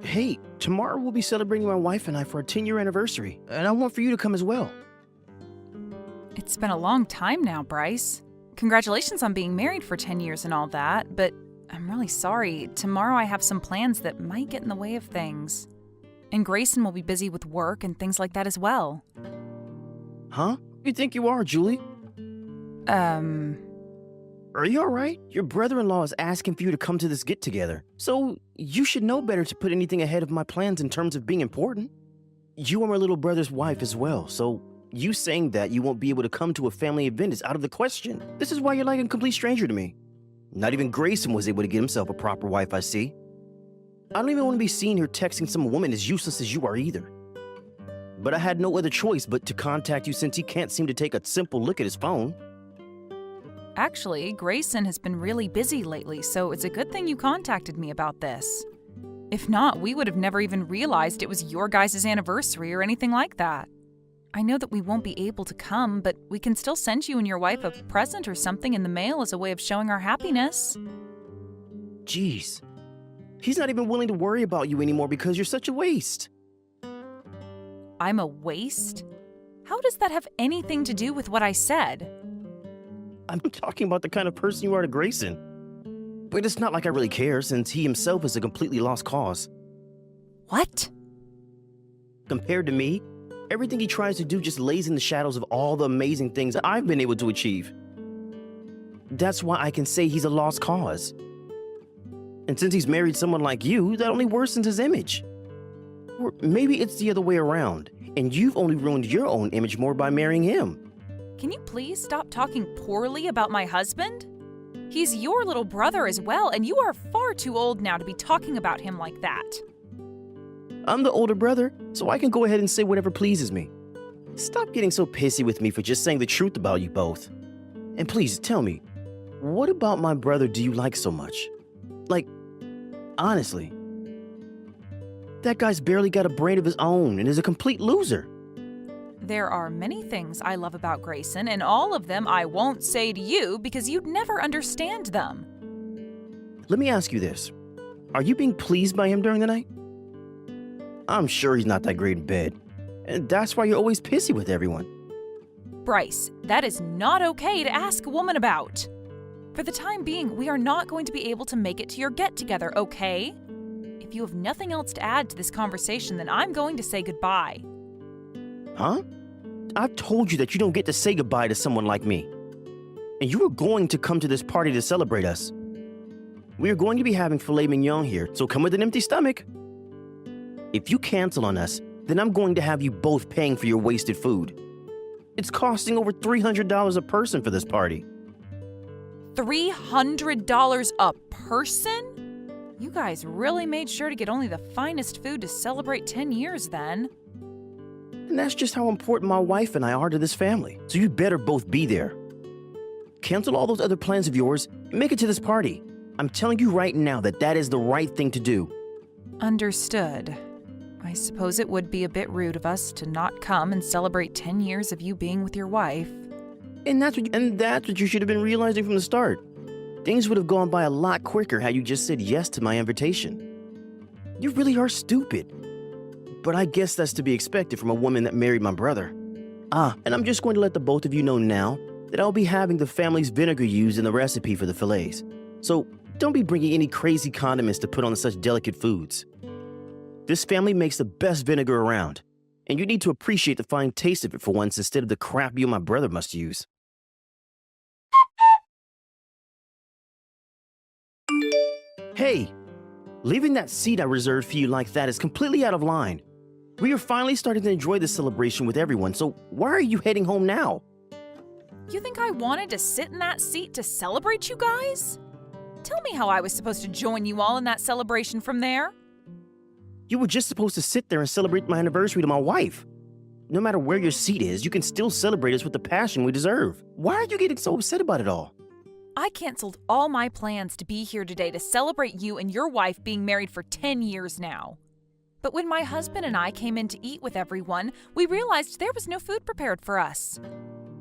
Hey, tomorrow we'll be celebrating my wife and I for our 10-year anniversary, and I want for you to come as well. It's been a long time now, Bryce. Congratulations on being married for 10 years and all that, but I'm really sorry. Tomorrow I have some plans that might get in the way of things. And Grayson will be busy with work and things like that as well. Huh? You think you are, Julie? Are you alright? Your brother-in-law is asking for you to come to this get-together, so you should know better to put anything ahead of my plans in terms of being important. You are my little brother's wife as well, so you saying that you won't be able to come to a family event is out of the question. This is why you're like a complete stranger to me. Not even Grayson was able to get himself a proper wife, I see. I don't even want to be seen here texting some woman as useless as you are either. But I had no other choice but to contact you since he can't seem to take a simple look at his phone. Actually, Grayson has been really busy lately, so it's a good thing you contacted me about this. If not, we would have never even realized it was your guys' anniversary or anything like that. I know that we won't be able to come, but we can still send you and your wife a present or something in the mail as a way of showing our happiness. Jeez. He's not even willing to worry about you anymore because you're such a waste. I'm a waste? How does that have anything to do with what I said? I'm talking about the kind of person you are to Grayson. But it's not like I really care since he himself is a completely lost cause. What? Compared to me, everything he tries to do just lays in the shadows of all the amazing things I've been able to achieve. That's why I can say he's a lost cause. And since he's married someone like you, that only worsens his image. Or maybe it's the other way around, and you've only ruined your own image more by marrying him. Can you please stop talking poorly about my husband? He's your little brother as well, and you are far too old now to be talking about him like that. I'm the older brother, so I can go ahead and say whatever pleases me. Stop getting so pissy with me for just saying the truth about you both. And please tell me, what about my brother do you like so much? Like, honestly. That guy's barely got a brain of his own and is a complete loser. There are many things I love about Grayson, and all of them I won't say to you because you'd never understand them. Let me ask you this. Are you being pleased by him during the night? I'm sure he's not that great in bed, and that's why you're always pissy with everyone. Bryce, that is not okay to ask a woman about. For the time being, we are not going to be able to make it to your get-together, okay? If you have nothing else to add to this conversation, then I'm going to say goodbye. Huh? I've told you that you don't get to say goodbye to someone like me. And you are going to come to this party to celebrate us. We are going to be having filet mignon here, so come with an empty stomach. If you cancel on us, then I'm going to have you both paying for your wasted food. It's costing over $300 a person for this party. $300 a person? You guys really made sure to get only the finest food to celebrate 10 years then. And that's just how important my wife and I are to this family, so you better both be there. Cancel all those other plans of yours and make it to this party. I'm telling you right now that that is the right thing to do. Understood. I suppose it would be a bit rude of us to not come and celebrate 10 years of you being with your wife. And that's what you should have been realizing from the start. Things would have gone by a lot quicker had you just said yes to my invitation. You really are stupid. But I guess that's to be expected from a woman that married my brother. And I'm just going to let the both of you know now that I'll be having the family's vinegar used in the recipe for the fillets. So don't be bringing any crazy condiments to put on such delicate foods. This family makes the best vinegar around, and you need to appreciate the fine taste of it for once instead of the crap you and my brother must use. Hey, leaving that seat I reserved for you like that is completely out of line. We are finally starting to enjoy this celebration with everyone, so why are you heading home now? You think I wanted to sit in that seat to celebrate you guys? Tell me how I was supposed to join you all in that celebration from there. You were just supposed to sit there and celebrate my anniversary to my wife. No matter where your seat is, you can still celebrate us with the passion we deserve. Why are you getting so upset about it all? I canceled all my plans to be here today to celebrate you and your wife being married for 10 years now. But when my husband and I came in to eat with everyone, we realized there was no food prepared for us.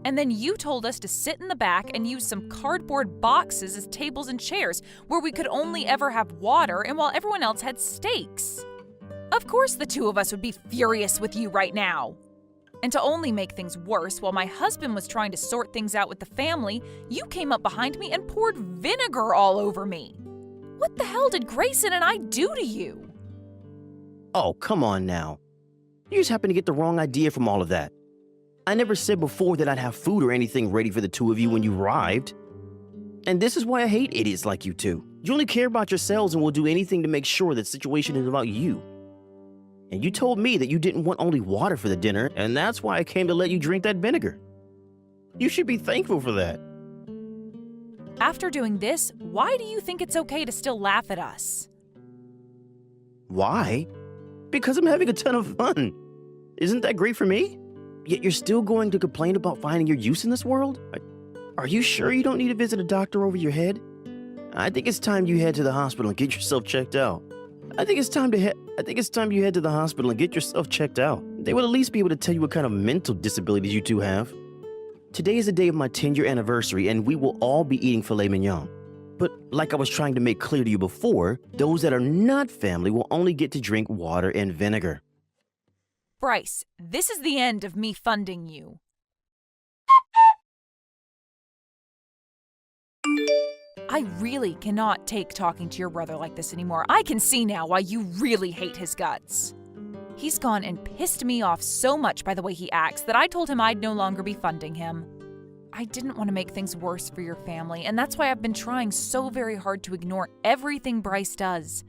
And then you told us to sit in the back and use some cardboard boxes as tables and chairs where we could only ever have water and while everyone else had steaks. Of course the two of us would be furious with you right now. And to only make things worse, while my husband was trying to sort things out with the family, you came up behind me and poured vinegar all over me. What the hell did Grayson and I do to you? Oh, come on now. You just happened to get the wrong idea from all of that. I never said before that I'd have food or anything ready for the two of you when you arrived. And this is why I hate idiots like you two. You only care about yourselves and will do anything to make sure that the situation is about you. And you told me that you didn't want only water for the dinner, and that's why I came to let you drink that vinegar. You should be thankful for that. After doing this, why do you think it's okay to still laugh at us? Why? Because I'm having a ton of fun. Isn't that great for me? Yet you're still going to complain about finding your use in this world? Are you sure you don't need to visit a doctor over your head? I think it's time you head to the hospital and get yourself checked out. I think it's time you head to the hospital and get yourself checked out. They would at least be able to tell you what kind of mental disabilities you two have. Today is the day of my 10-year anniversary, and we will all be eating filet mignon. But like I was trying to make clear to you before, those that are not family will only get to drink water and vinegar. Bryce, this is the end of me funding you. I really cannot take talking to your brother like this anymore. I can see now why you really hate his guts. He's gone and pissed me off so much by the way he acts that I told him I'd no longer be funding him. I didn't want to make things worse for your family, and that's why I've been trying so very hard to ignore everything Bryce does.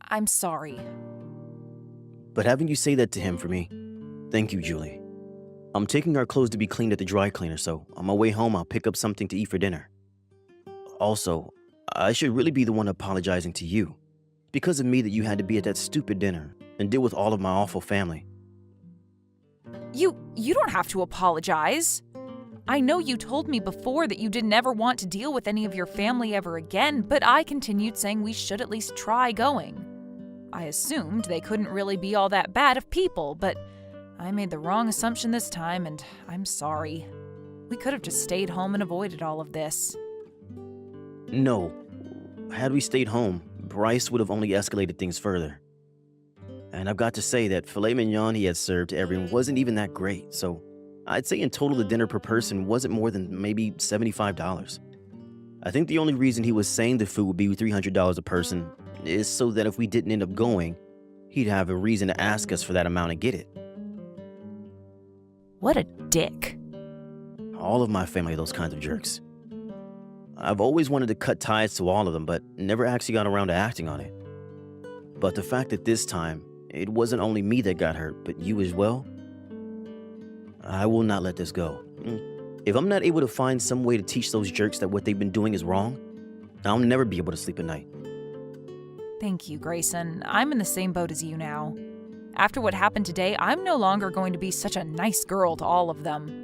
I'm sorry. But having you say that to him for me, thank you, Julie. I'm taking our clothes to be cleaned at the dry cleaner, so on my way home I'll pick up something to eat for dinner. Also, I should really be the one apologizing to you. Because of me that you had to be at that stupid dinner and deal with all of my awful family. You don't have to apologize. I know you told me before that you didn't ever want to deal with any of your family ever again, but I continued saying we should at least try going. I assumed they couldn't really be all that bad of people, but I made the wrong assumption this time, and I'm sorry. We could have just stayed home and avoided all of this. No. Had we stayed home, Bryce would have only escalated things further. And I've got to say that filet mignon he had served to everyone wasn't even that great, so I'd say in total the dinner per person wasn't more than maybe $75. I think the only reason he was saying the food would be $300 a person is so that if we didn't end up going, he'd have a reason to ask us for that amount and get it. What a dick. All of my family are those kinds of jerks. I've always wanted to cut ties to all of them, but never actually got around to acting on it. But the fact that this time, it wasn't only me that got hurt, but you as well, I will not let this go. If I'm not able to find some way to teach those jerks that what they've been doing is wrong, I'll never be able to sleep at night. Thank you, Grayson. I'm in the same boat as you now. After what happened today, I'm no longer going to be such a nice girl to all of them.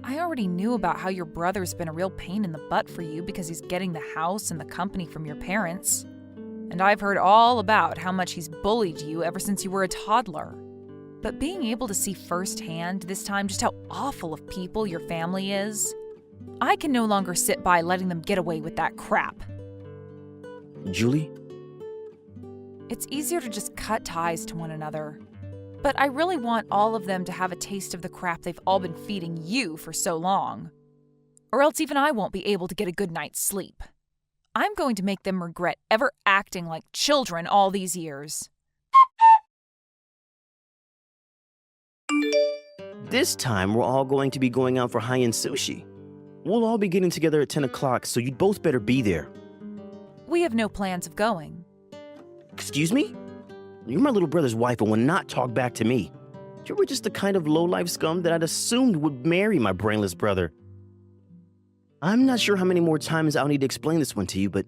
I already knew about how your brother's been a real pain in the butt for you because he's getting the house and the company from your parents. And I've heard all about how much he's bullied you ever since you were a toddler. But being able to see firsthand this time just how awful of people your family is, I can no longer sit by letting them get away with that crap. Julie? It's easier to just cut ties to one another. But I really want all of them to have a taste of the crap they've all been feeding you for so long. Or else even I won't be able to get a good night's sleep. I'm going to make them regret ever acting like children all these years. This time, we're all going to be going out for high-end sushi. We'll all be getting together at 10 o'clock, so you'd both better be there. We have no plans of going. Excuse me? You're my little brother's wife and will not talk back to me. You were just the kind of low-life scum that I'd assumed would marry my brainless brother. I'm not sure how many more times I'll need to explain this one to you, but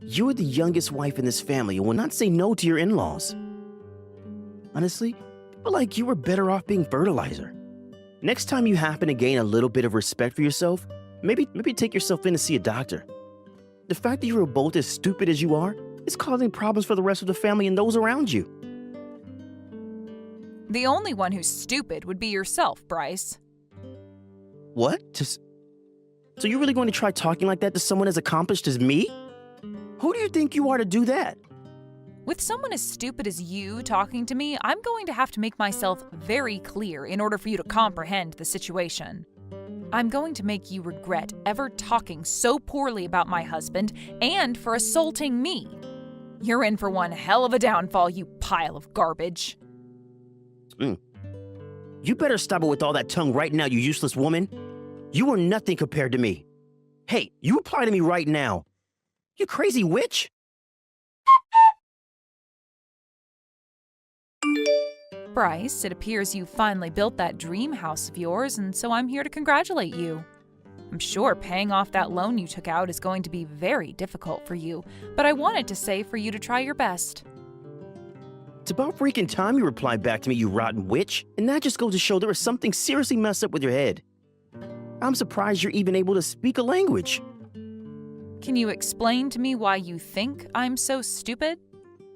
you're the youngest wife in this family and will not say no to your in-laws. Honestly, people like you are better off being fertilizer. Next time you happen to gain a little bit of respect for yourself, maybe take yourself in to see a doctor. The fact that you are both as stupid as you are is causing problems for the rest of the family and those around you. The only one who's stupid would be yourself, Bryce. What? So you're really going to try talking like that to someone as accomplished as me? Who do you think you are to do that? With someone as stupid as you talking to me, I'm going to have to make myself very clear in order for you to comprehend the situation. I'm going to make you regret ever talking so poorly about my husband and for assaulting me. You're in for one hell of a downfall, you pile of garbage. You better stop it with all that tongue right now, you useless woman. You are nothing compared to me. Hey, you reply to me right now. You crazy witch. Bryce, it appears you finally built that dream house of yours, and so I'm here to congratulate you. I'm sure paying off that loan you took out is going to be very difficult for you, but I wanted to say for you to try your best. It's about freaking time you replied back to me, you rotten witch. And that just goes to show there is something seriously messed up with your head. I'm surprised you're even able to speak a language. Can you explain to me why you think I'm so stupid?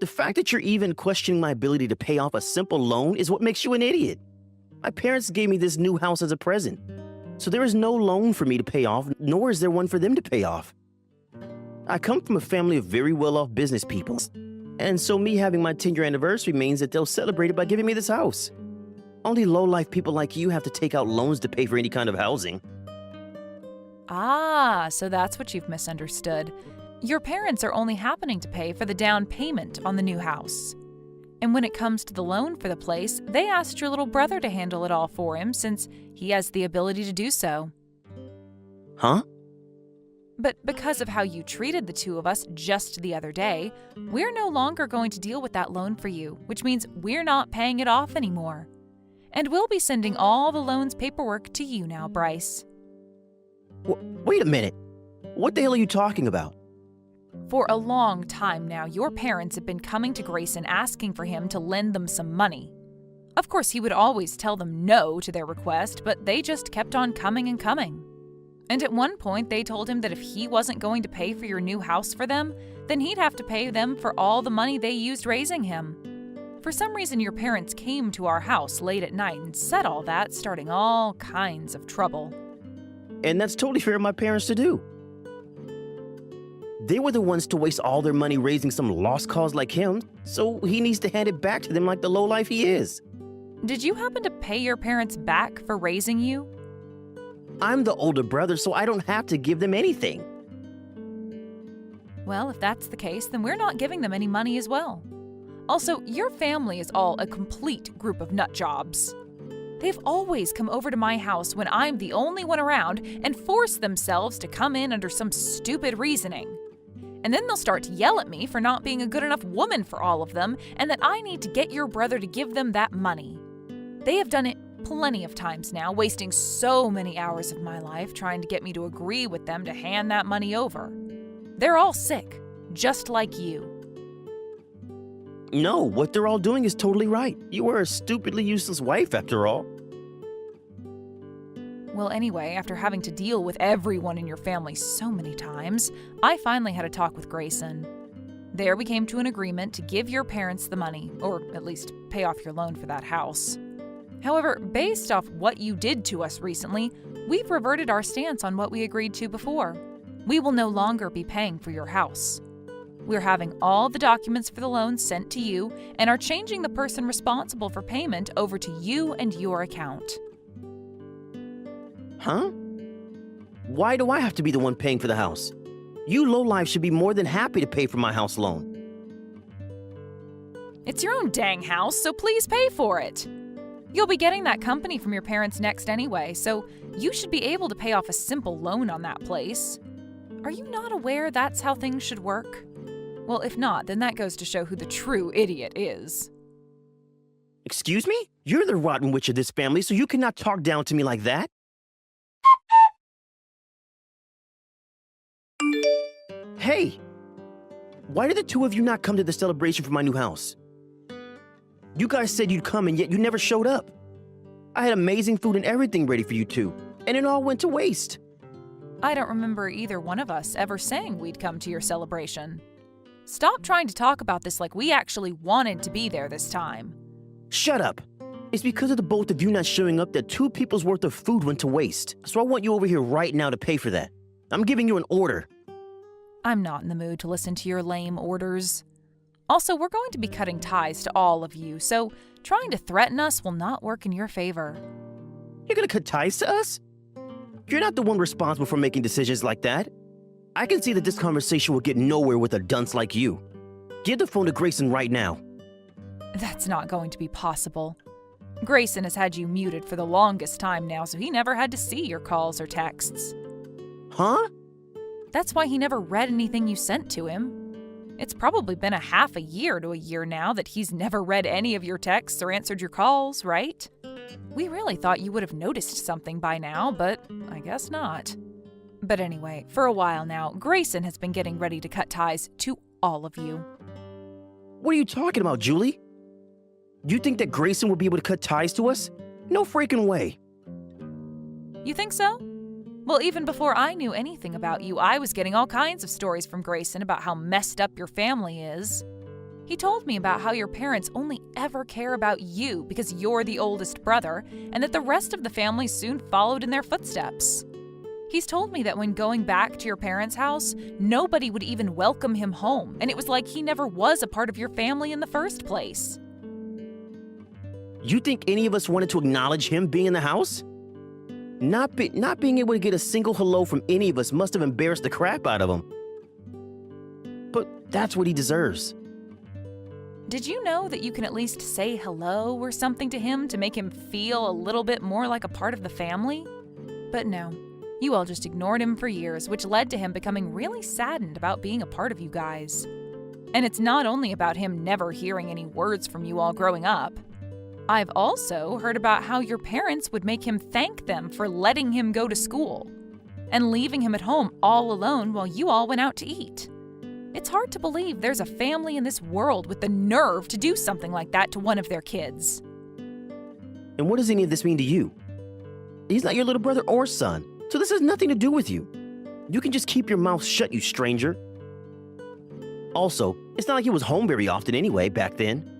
The fact that you're even questioning my ability to pay off a simple loan is what makes you an idiot. My parents gave me this new house as a present, so there is no loan for me to pay off, nor is there one for them to pay off. I come from a family of very well-off business people, and so me having my 10-year anniversary means that they'll celebrate it by giving me this house. Only low-life people like you have to take out loans to pay for any kind of housing. Ah, so that's what you've misunderstood. Your parents are only happening to pay for the down payment on the new house. And when it comes to the loan for the place, they asked your little brother to handle it all for him since he has the ability to do so. Huh? But because of how you treated the two of us just the other day, we're no longer going to deal with that loan for you, which means we're not paying it off anymore. And we'll be sending all the loan's paperwork to you now, Bryce. Wait a minute. What the hell are you talking about? For a long time now, your parents have been coming to Grayson asking for him to lend them some money. Of course, he would always tell them no to their request, but they just kept on coming and coming. And at one point, they told him that if he wasn't going to pay for your new house for them, then he'd have to pay them for all the money they used raising him. For some reason, your parents came to our house late at night and said all that, starting all kinds of trouble. And that's totally fair of my parents to do. They were the ones to waste all their money raising some lost cause like him, so he needs to hand it back to them like the lowlife he is. Did you happen to pay your parents back for raising you? I'm the older brother, so I don't have to give them anything. Well, if that's the case, then we're not giving them any money as well. Also, your family is all a complete group of nut jobs. They've always come over to my house when I'm the only one around and force themselves to come in under some stupid reasoning. And then they'll start to yell at me for not being a good enough woman for all of them and that I need to get your brother to give them that money. They have done it plenty of times now, wasting so many hours of my life trying to get me to agree with them to hand that money over. They're all sick, just like you. No, what they're all doing is totally right. You are a stupidly useless wife, after all. Well, anyway, after having to deal with everyone in your family so many times, I finally had a talk with Grayson. There we came to an agreement to give your parents the money, or at least pay off your loan for that house. However, based off what you did to us recently, we've reverted our stance on what we agreed to before. We will no longer be paying for your house. We're having all the documents for the loan sent to you and are changing the person responsible for payment over to you and your account. Huh? Why do I have to be the one paying for the house? You lowlife should be more than happy to pay for my house loan. It's your own dang house, so please pay for it. You'll be getting that company from your parents next anyway, so you should be able to pay off a simple loan on that place. Are you not aware that's how things should work? Well, if not, then that goes to show who the true idiot is. Excuse me? You're the rotten witch of this family, so you cannot talk down to me like that. Hey! Why did the two of you not come to the celebration for my new house? You guys said you'd come and yet you never showed up. I had amazing food and everything ready for you two, and it all went to waste. I don't remember either one of us ever saying we'd come to your celebration. Stop trying to talk about this like we actually wanted to be there this time. Shut up. It's because of the both of you not showing up that 2 people's worth of food went to waste. So I want you over here right now to pay for that. I'm giving you an order. I'm not in the mood to listen to your lame orders. Also, we're going to be cutting ties to all of you, so trying to threaten us will not work in your favor. You're gonna cut ties to us? You're not the one responsible for making decisions like that. I can see that this conversation will get nowhere with a dunce like you. Give the phone to Grayson right now. That's not going to be possible. Grayson has had you muted for the longest time now, so he never had to see your calls or texts. Huh? That's why he never read anything you sent to him. It's probably been a half a year to a year now that he's never read any of your texts or answered your calls, right? We really thought you would have noticed something by now, but I guess not. But anyway, for a while now, Grayson has been getting ready to cut ties to all of you. What are you talking about, Julie? You think that Grayson will be able to cut ties to us? No freaking way. You think so? Well, even before I knew anything about you, I was getting all kinds of stories from Grayson about how messed up your family is. He told me about how your parents only ever care about you because you're the oldest brother, and that the rest of the family soon followed in their footsteps. He's told me that when going back to your parents' house, nobody would even welcome him home, and it was like he never was a part of your family in the first place. You think any of us wanted to acknowledge him being in the house? Not being able to get a single hello from any of us must have embarrassed the crap out of him. But that's what he deserves. Did you know that you can at least say hello or something to him to make him feel a little bit more like a part of the family? But no, you all just ignored him for years, which led to him becoming really saddened about being a part of you guys. And it's not only about him never hearing any words from you all growing up. I've also heard about how your parents would make him thank them for letting him go to school and leaving him at home all alone while you all went out to eat. It's hard to believe there's a family in this world with the nerve to do something like that to one of their kids. And what does any of this mean to you? He's not your little brother or son, so this has nothing to do with you. You can just keep your mouth shut, you stranger. Also, it's not like he was home very often anyway back then.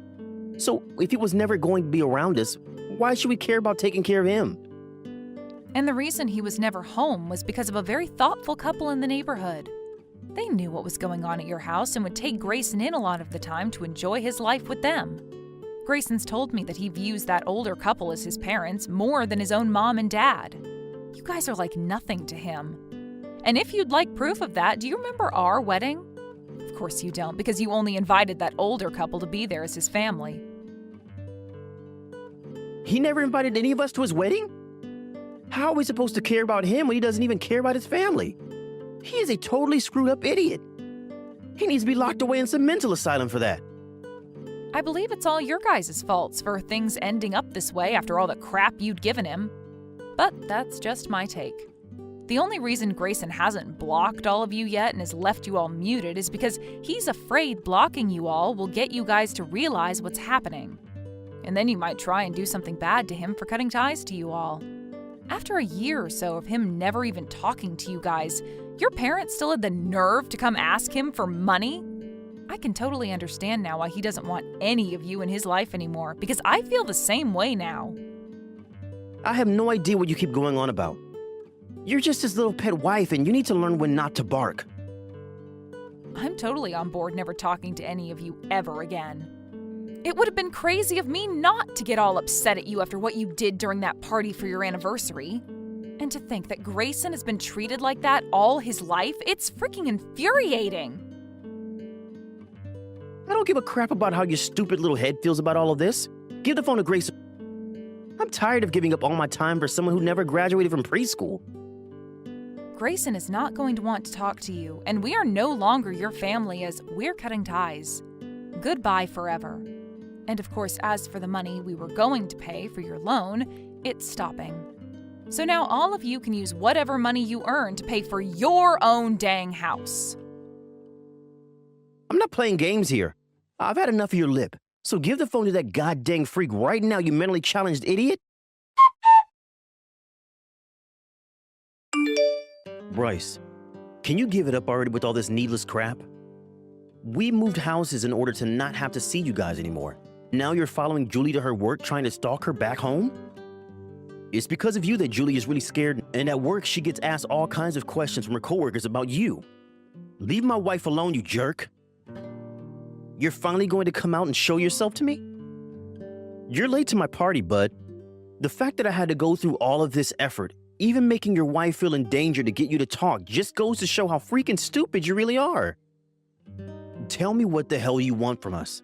So if he was never going to be around us, why should we care about taking care of him? And the reason he was never home was because of a very thoughtful couple in the neighborhood. They knew what was going on at your house and would take Grayson in a lot of the time to enjoy his life with them. Grayson's told me that he views that older couple as his parents more than his own mom and dad. You guys are like nothing to him. And if you'd like proof of that, do you remember our wedding? Of course you don't, because you only invited that older couple to be there as his family. He never invited any of us to his wedding? How are we supposed to care about him when he doesn't even care about his family? He is a totally screwed up idiot. He needs to be locked away in some mental asylum for that. I believe it's all your guys' faults for things ending up this way after all the crap you'd given him. But that's just my take. The only reason Grayson hasn't blocked all of you yet and has left you all muted is because he's afraid blocking you all will get you guys to realize what's happening. And then you might try and do something bad to him for cutting ties to you all. After a year or so of him never even talking to you guys, your parents still had the nerve to come ask him for money? I can totally understand now why he doesn't want any of you in his life anymore, because I feel the same way now. I have no idea what you keep going on about. You're just his little pet wife, and you need to learn when not to bark. I'm totally on board never talking to any of you ever again. It would have been crazy of me not to get all upset at you after what you did during that party for your anniversary. And to think that Grayson has been treated like that all his life, it's freaking infuriating. I don't give a crap about how your stupid little head feels about all of this. Give the phone to Grayson. I'm tired of giving up all my time for someone who never graduated from preschool. Grayson is not going to want to talk to you, and we are no longer your family as we're cutting ties. Goodbye forever. And of course, as for the money we were going to pay for your loan, it's stopping. So now all of you can use whatever money you earn to pay for your own dang house. I'm not playing games here. I've had enough of your lip. So give the phone to that goddamn freak right now, you mentally challenged idiot. Bryce, can you give it up already with all this needless crap? We moved houses in order to not have to see you guys anymore. Now you're following Julie to her work trying to stalk her back home? It's because of you that Julie is really scared, and at work she gets asked all kinds of questions from her coworkers about you. Leave my wife alone, you jerk. You're finally going to come out and show yourself to me? You're late to my party, bud. The fact that I had to go through all of this effort, even making your wife feel in danger to get you to talk, just goes to show how freaking stupid you really are. Tell me what the hell you want from us.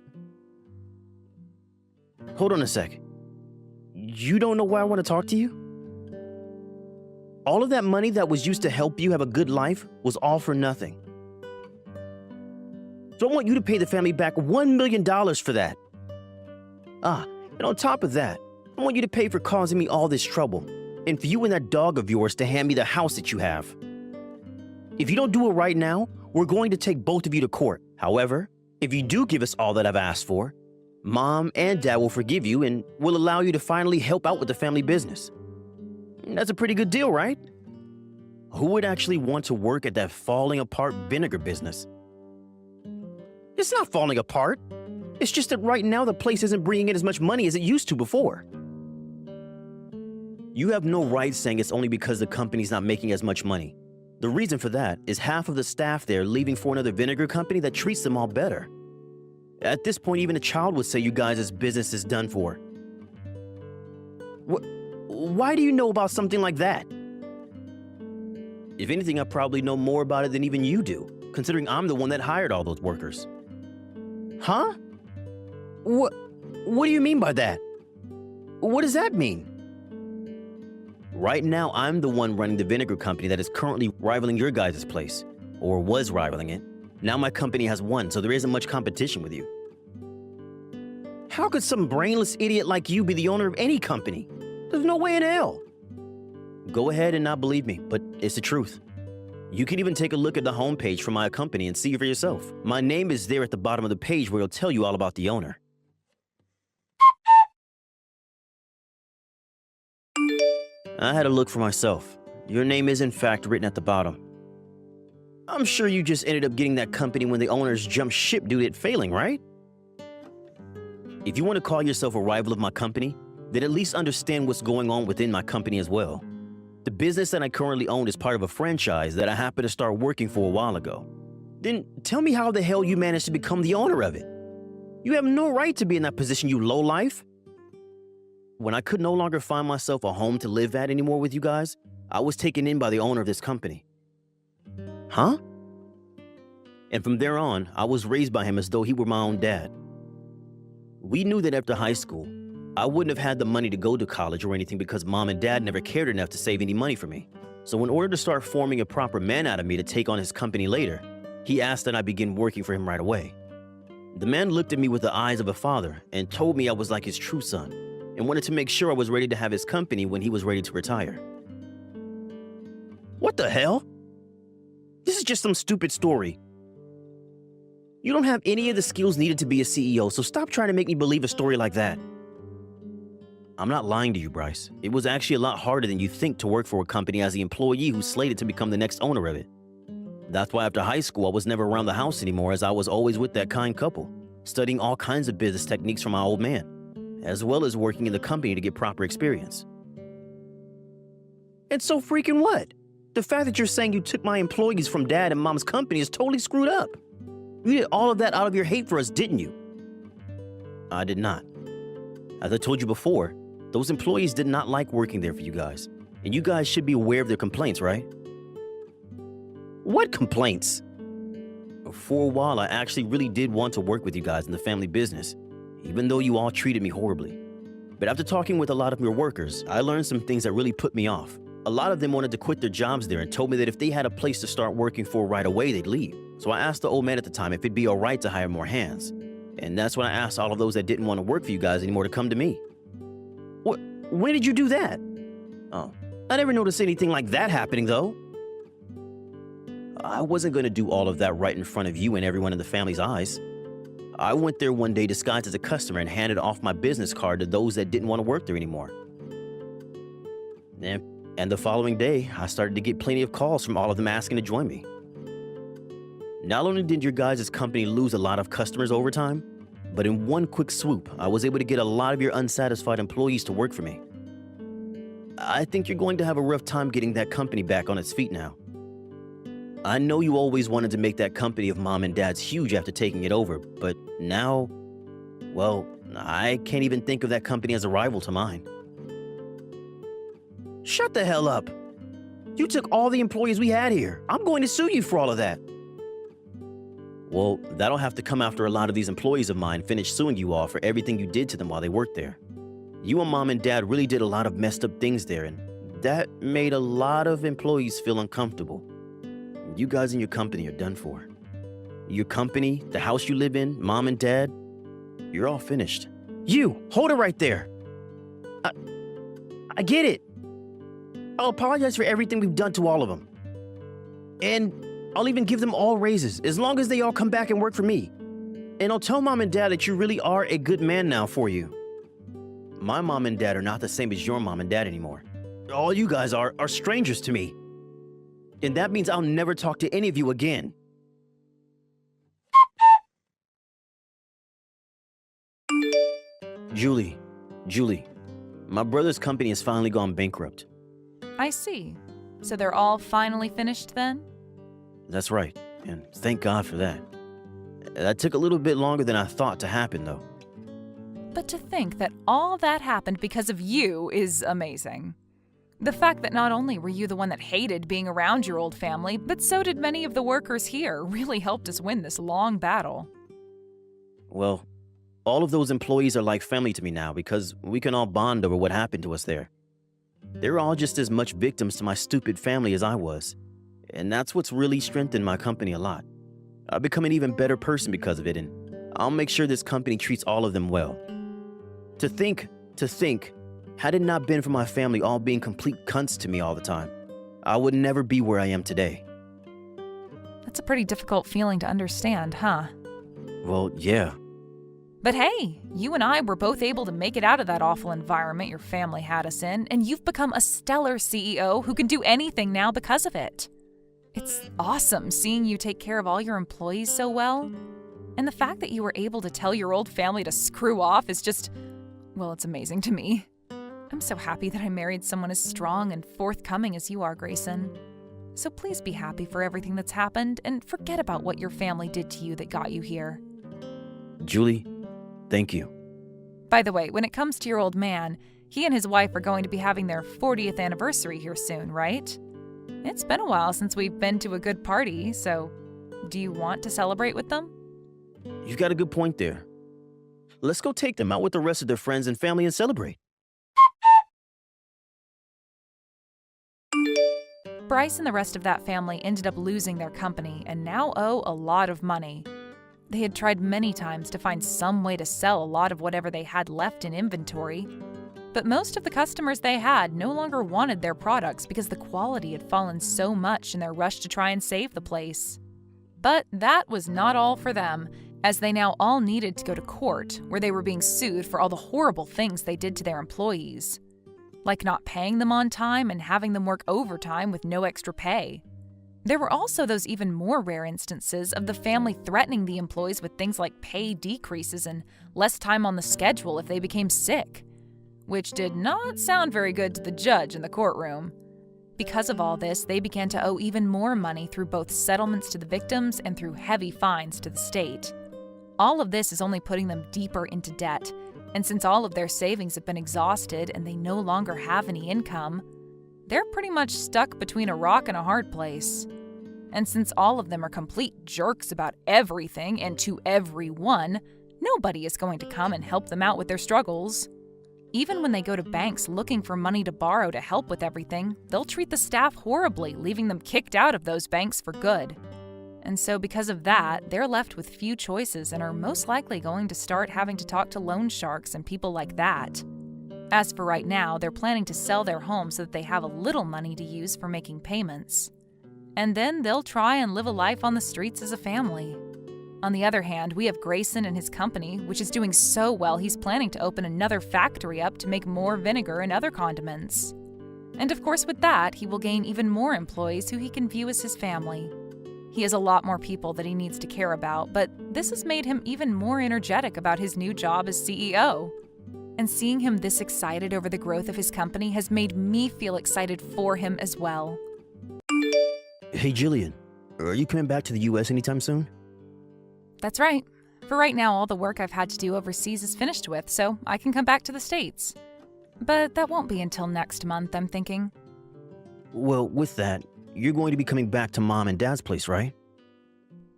Hold on a sec. You don't know why I want to talk to you? All of that money that was used to help you have a good life was all for nothing. So I want you to pay the family back $1 million for that. And on top of that, I want you to pay for causing me all this trouble, and for you and that dog of yours to hand me the house that you have. If you don't do it right now, we're going to take both of you to court. However, if you do give us all that I've asked for, Mom and Dad will forgive you and will allow you to finally help out with the family business. That's a pretty good deal, right? Who would actually want to work at that falling apart vinegar business? It's not falling apart. It's just that right now the place isn't bringing in as much money as it used to before. You have no right saying it's only because the company's not making as much money. The reason for that is half of the staff there leaving for another vinegar company that treats them all better. At this point, even a child would say you guys' business is done for. Why do you know about something like that? If anything, I probably know more about it than even you do, considering I'm the one that hired all those workers. Huh? What do you mean by that? What does that mean? Right now, I'm the one running the vinegar company that is currently rivaling your guys' place, or was rivaling it. Now my company has won, so there isn't much competition with you. How could some brainless idiot like you be the owner of any company? There's no way in hell. Go ahead and not believe me, but it's the truth. You can even take a look at the homepage for my company and see for yourself. My name is there at the bottom of the page where it'll tell you all about the owner. I had a look for myself. Your name is in fact written at the bottom. I'm sure you just ended up getting that company when the owners jumped ship due to it failing, right? If you want to call yourself a rival of my company, then at least understand what's going on within my company as well. The business that I currently own is part of a franchise that I happened to start working for a while ago. Then tell me how the hell you managed to become the owner of it. You have no right to be in that position, you lowlife. When I could no longer find myself a home to live at anymore with you guys, I was taken in by the owner of this company. Huh? And from there on, I was raised by him as though he were my own dad. We knew that after high school, I wouldn't have had the money to go to college or anything because Mom and Dad never cared enough to save any money for me. So in order to start forming a proper man out of me to take on his company later, he asked that I begin working for him right away. The man looked at me with the eyes of a father and told me I was like his true son and wanted to make sure I was ready to have his company when he was ready to retire. What the hell? This is just some stupid story. You don't have any of the skills needed to be a CEO, so stop trying to make me believe a story like that. I'm not lying to you, Bryce. It was actually a lot harder than you think to work for a company as the employee who's slated to become the next owner of it. That's why after high school, I was never around the house anymore, as I was always with that kind couple, studying all kinds of business techniques from my old man, as well as working in the company to get proper experience. And so freaking what? The fact that you're saying you took my employees from Dad and Mom's company is totally screwed up. You did all of that out of your hate for us, didn't you? I did not. As I told you before, those employees did not like working there for you guys, and you guys should be aware of their complaints, right? What complaints? For a while, I actually really did want to work with you guys in the family business, even though you all treated me horribly. But after talking with a lot of your workers, I learned some things that really put me off. A lot of them wanted to quit their jobs there and told me that if they had a place to start working for right away, they'd leave. So I asked the old man at the time if it'd be all right to hire more hands. And that's when I asked all of those that didn't want to work for you guys anymore to come to me. When did you do that? Oh, I never noticed anything like that happening, though. I wasn't going to do all of that right in front of you and everyone in the family's eyes. I went there one day disguised as a customer and handed off my business card to those that didn't want to work there anymore. And the following day, I started to get plenty of calls from all of them asking to join me. Not only did your guys' company lose a lot of customers over time, but in one quick swoop, I was able to get a lot of your unsatisfied employees to work for me. I think you're going to have a rough time getting that company back on its feet now. I know you always wanted to make that company of Mom and Dad's huge after taking it over, but Now, well, I can't even think of that company as a rival to mine. Shut the hell up! You took all the employees we had here. I'm going to sue you for all of that. Well, that'll have to come after a lot of these employees of mine finish suing you all for everything you did to them while they worked there. You and Mom and Dad really did a lot of messed up things there, and that made a lot of employees feel uncomfortable. You guys and your company are done for. Your company, the house you live in, Mom and Dad, you're all finished. You, hold it right there. I get it. I'll apologize for everything we've done to all of them. And I'll even give them all raises, as long as they all come back and work for me. And I'll tell Mom and Dad that you really are a good man now for you. My Mom and Dad are not the same as your Mom and Dad anymore. All you guys are strangers to me. And that means I'll never talk to any of you again. Julie, my brother's company has finally gone bankrupt. I see. So they're all finally finished then? That's right, and thank God for that. That took a little bit longer than I thought to happen, though. But to think that all that happened because of you is amazing. The fact that not only were you the one that hated being around your old family, but so did many of the workers here really helped us win this long battle. Well, all of those employees are like family to me now because we can all bond over what happened to us there. They're all just as much victims to my stupid family as I was. And that's what's really strengthened my company a lot. I've become an even better person because of it, and I'll make sure this company treats all of them well. To think, had it not been for my family all being complete cunts to me all the time, I would never be where I am today. That's a pretty difficult feeling to understand, huh? Well, yeah. But hey, you and I were both able to make it out of that awful environment your family had us in, and you've become a stellar CEO who can do anything now because of it. It's awesome seeing you take care of all your employees so well. And the fact that you were able to tell your old family to screw off is just, well, it's amazing to me. I'm so happy that I married someone as strong and forthcoming as you are, Grayson. So please be happy for everything that's happened and forget about what your family did to you that got you here. Julie, thank you. By the way, when it comes to your old man, he and his wife are going to be having their 40th anniversary here soon, right? It's been a while since we've been to a good party, so do you want to celebrate with them? You've got a good point there. Let's go take them out with the rest of their friends and family and celebrate. Bryce and the rest of that family ended up losing their company and now owe a lot of money. They had tried many times to find some way to sell a lot of whatever they had left in inventory, but most of the customers they had no longer wanted their products because the quality had fallen so much in their rush to try and save the place. But that was not all for them, as they now all needed to go to court, where they were being sued for all the horrible things they did to their employees, like not paying them on time and having them work overtime with no extra pay. There were also those even more rare instances of the family threatening the employees with things like pay decreases and less time on the schedule if they became sick, which did not sound very good to the judge in the courtroom. Because of all this, they began to owe even more money through both settlements to the victims and through heavy fines to the state. All of this is only putting them deeper into debt, and since all of their savings have been exhausted and they no longer have any income, they're pretty much stuck between a rock and a hard place. And since all of them are complete jerks about everything and to everyone, nobody is going to come and help them out with their struggles. Even when they go to banks looking for money to borrow to help with everything, they'll treat the staff horribly, leaving them kicked out of those banks for good. And so because of that, they're left with few choices and are most likely going to start having to talk to loan sharks and people like that. As for right now, they're planning to sell their home so that they have a little money to use for making payments. And then they'll try and live a life on the streets as a family. On the other hand, we have Grayson and his company, which is doing so well he's planning to open another factory up to make more vinegar and other condiments. And of course with that, he will gain even more employees who he can view as his family. He has a lot more people that he needs to care about, but this has made him even more energetic about his new job as CEO. And seeing him this excited over the growth of his company has made me feel excited for him as well. Hey, Jillian, are you coming back to the U.S. anytime soon? That's right. For right now, all the work I've had to do overseas is finished with, so I can come back to the States. But that won't be until next month, I'm thinking. Well, with that, you're going to be coming back to Mom and Dad's place, right?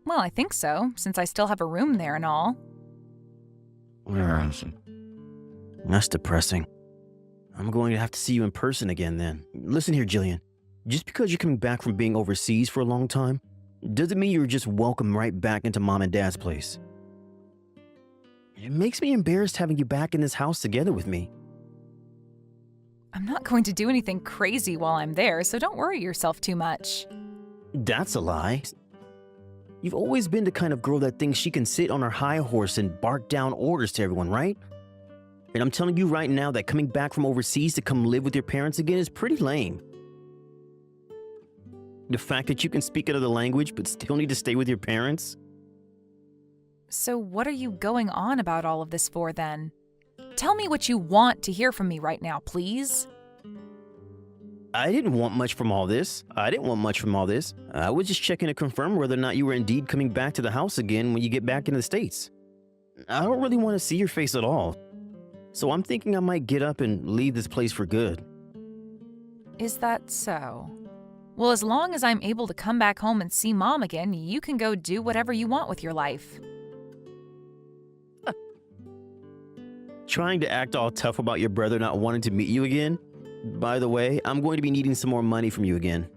Well, I think so, since I still have a room there and all. That's depressing. I'm going to have to see you in person again then. Listen here, Jillian. Just because you're coming back from being overseas for a long time, doesn't mean you're just welcome right back into Mom and Dad's place. It makes me embarrassed having you back in this house together with me. I'm not going to do anything crazy while I'm there, so don't worry yourself too much. That's a lie. You've always been the kind of girl that thinks she can sit on her high horse and bark down orders to everyone, right? And I'm telling you right now that coming back from overseas to come live with your parents again is pretty lame. The fact that you can speak another language but still need to stay with your parents? So what are you going on about all of this for then? Tell me what you want to hear from me right now, please. I didn't want much from all this. I was just checking to confirm whether or not you were indeed coming back to the house again when you get back into the States. I don't really want to see your face at all. So I'm thinking I might get up and leave this place for good. Is that so? Well, as long as I'm able to come back home and see Mom again, you can go do whatever you want with your life. Trying to act all tough about your brother not wanting to meet you again? By the way, I'm going to be needing some more money from you again.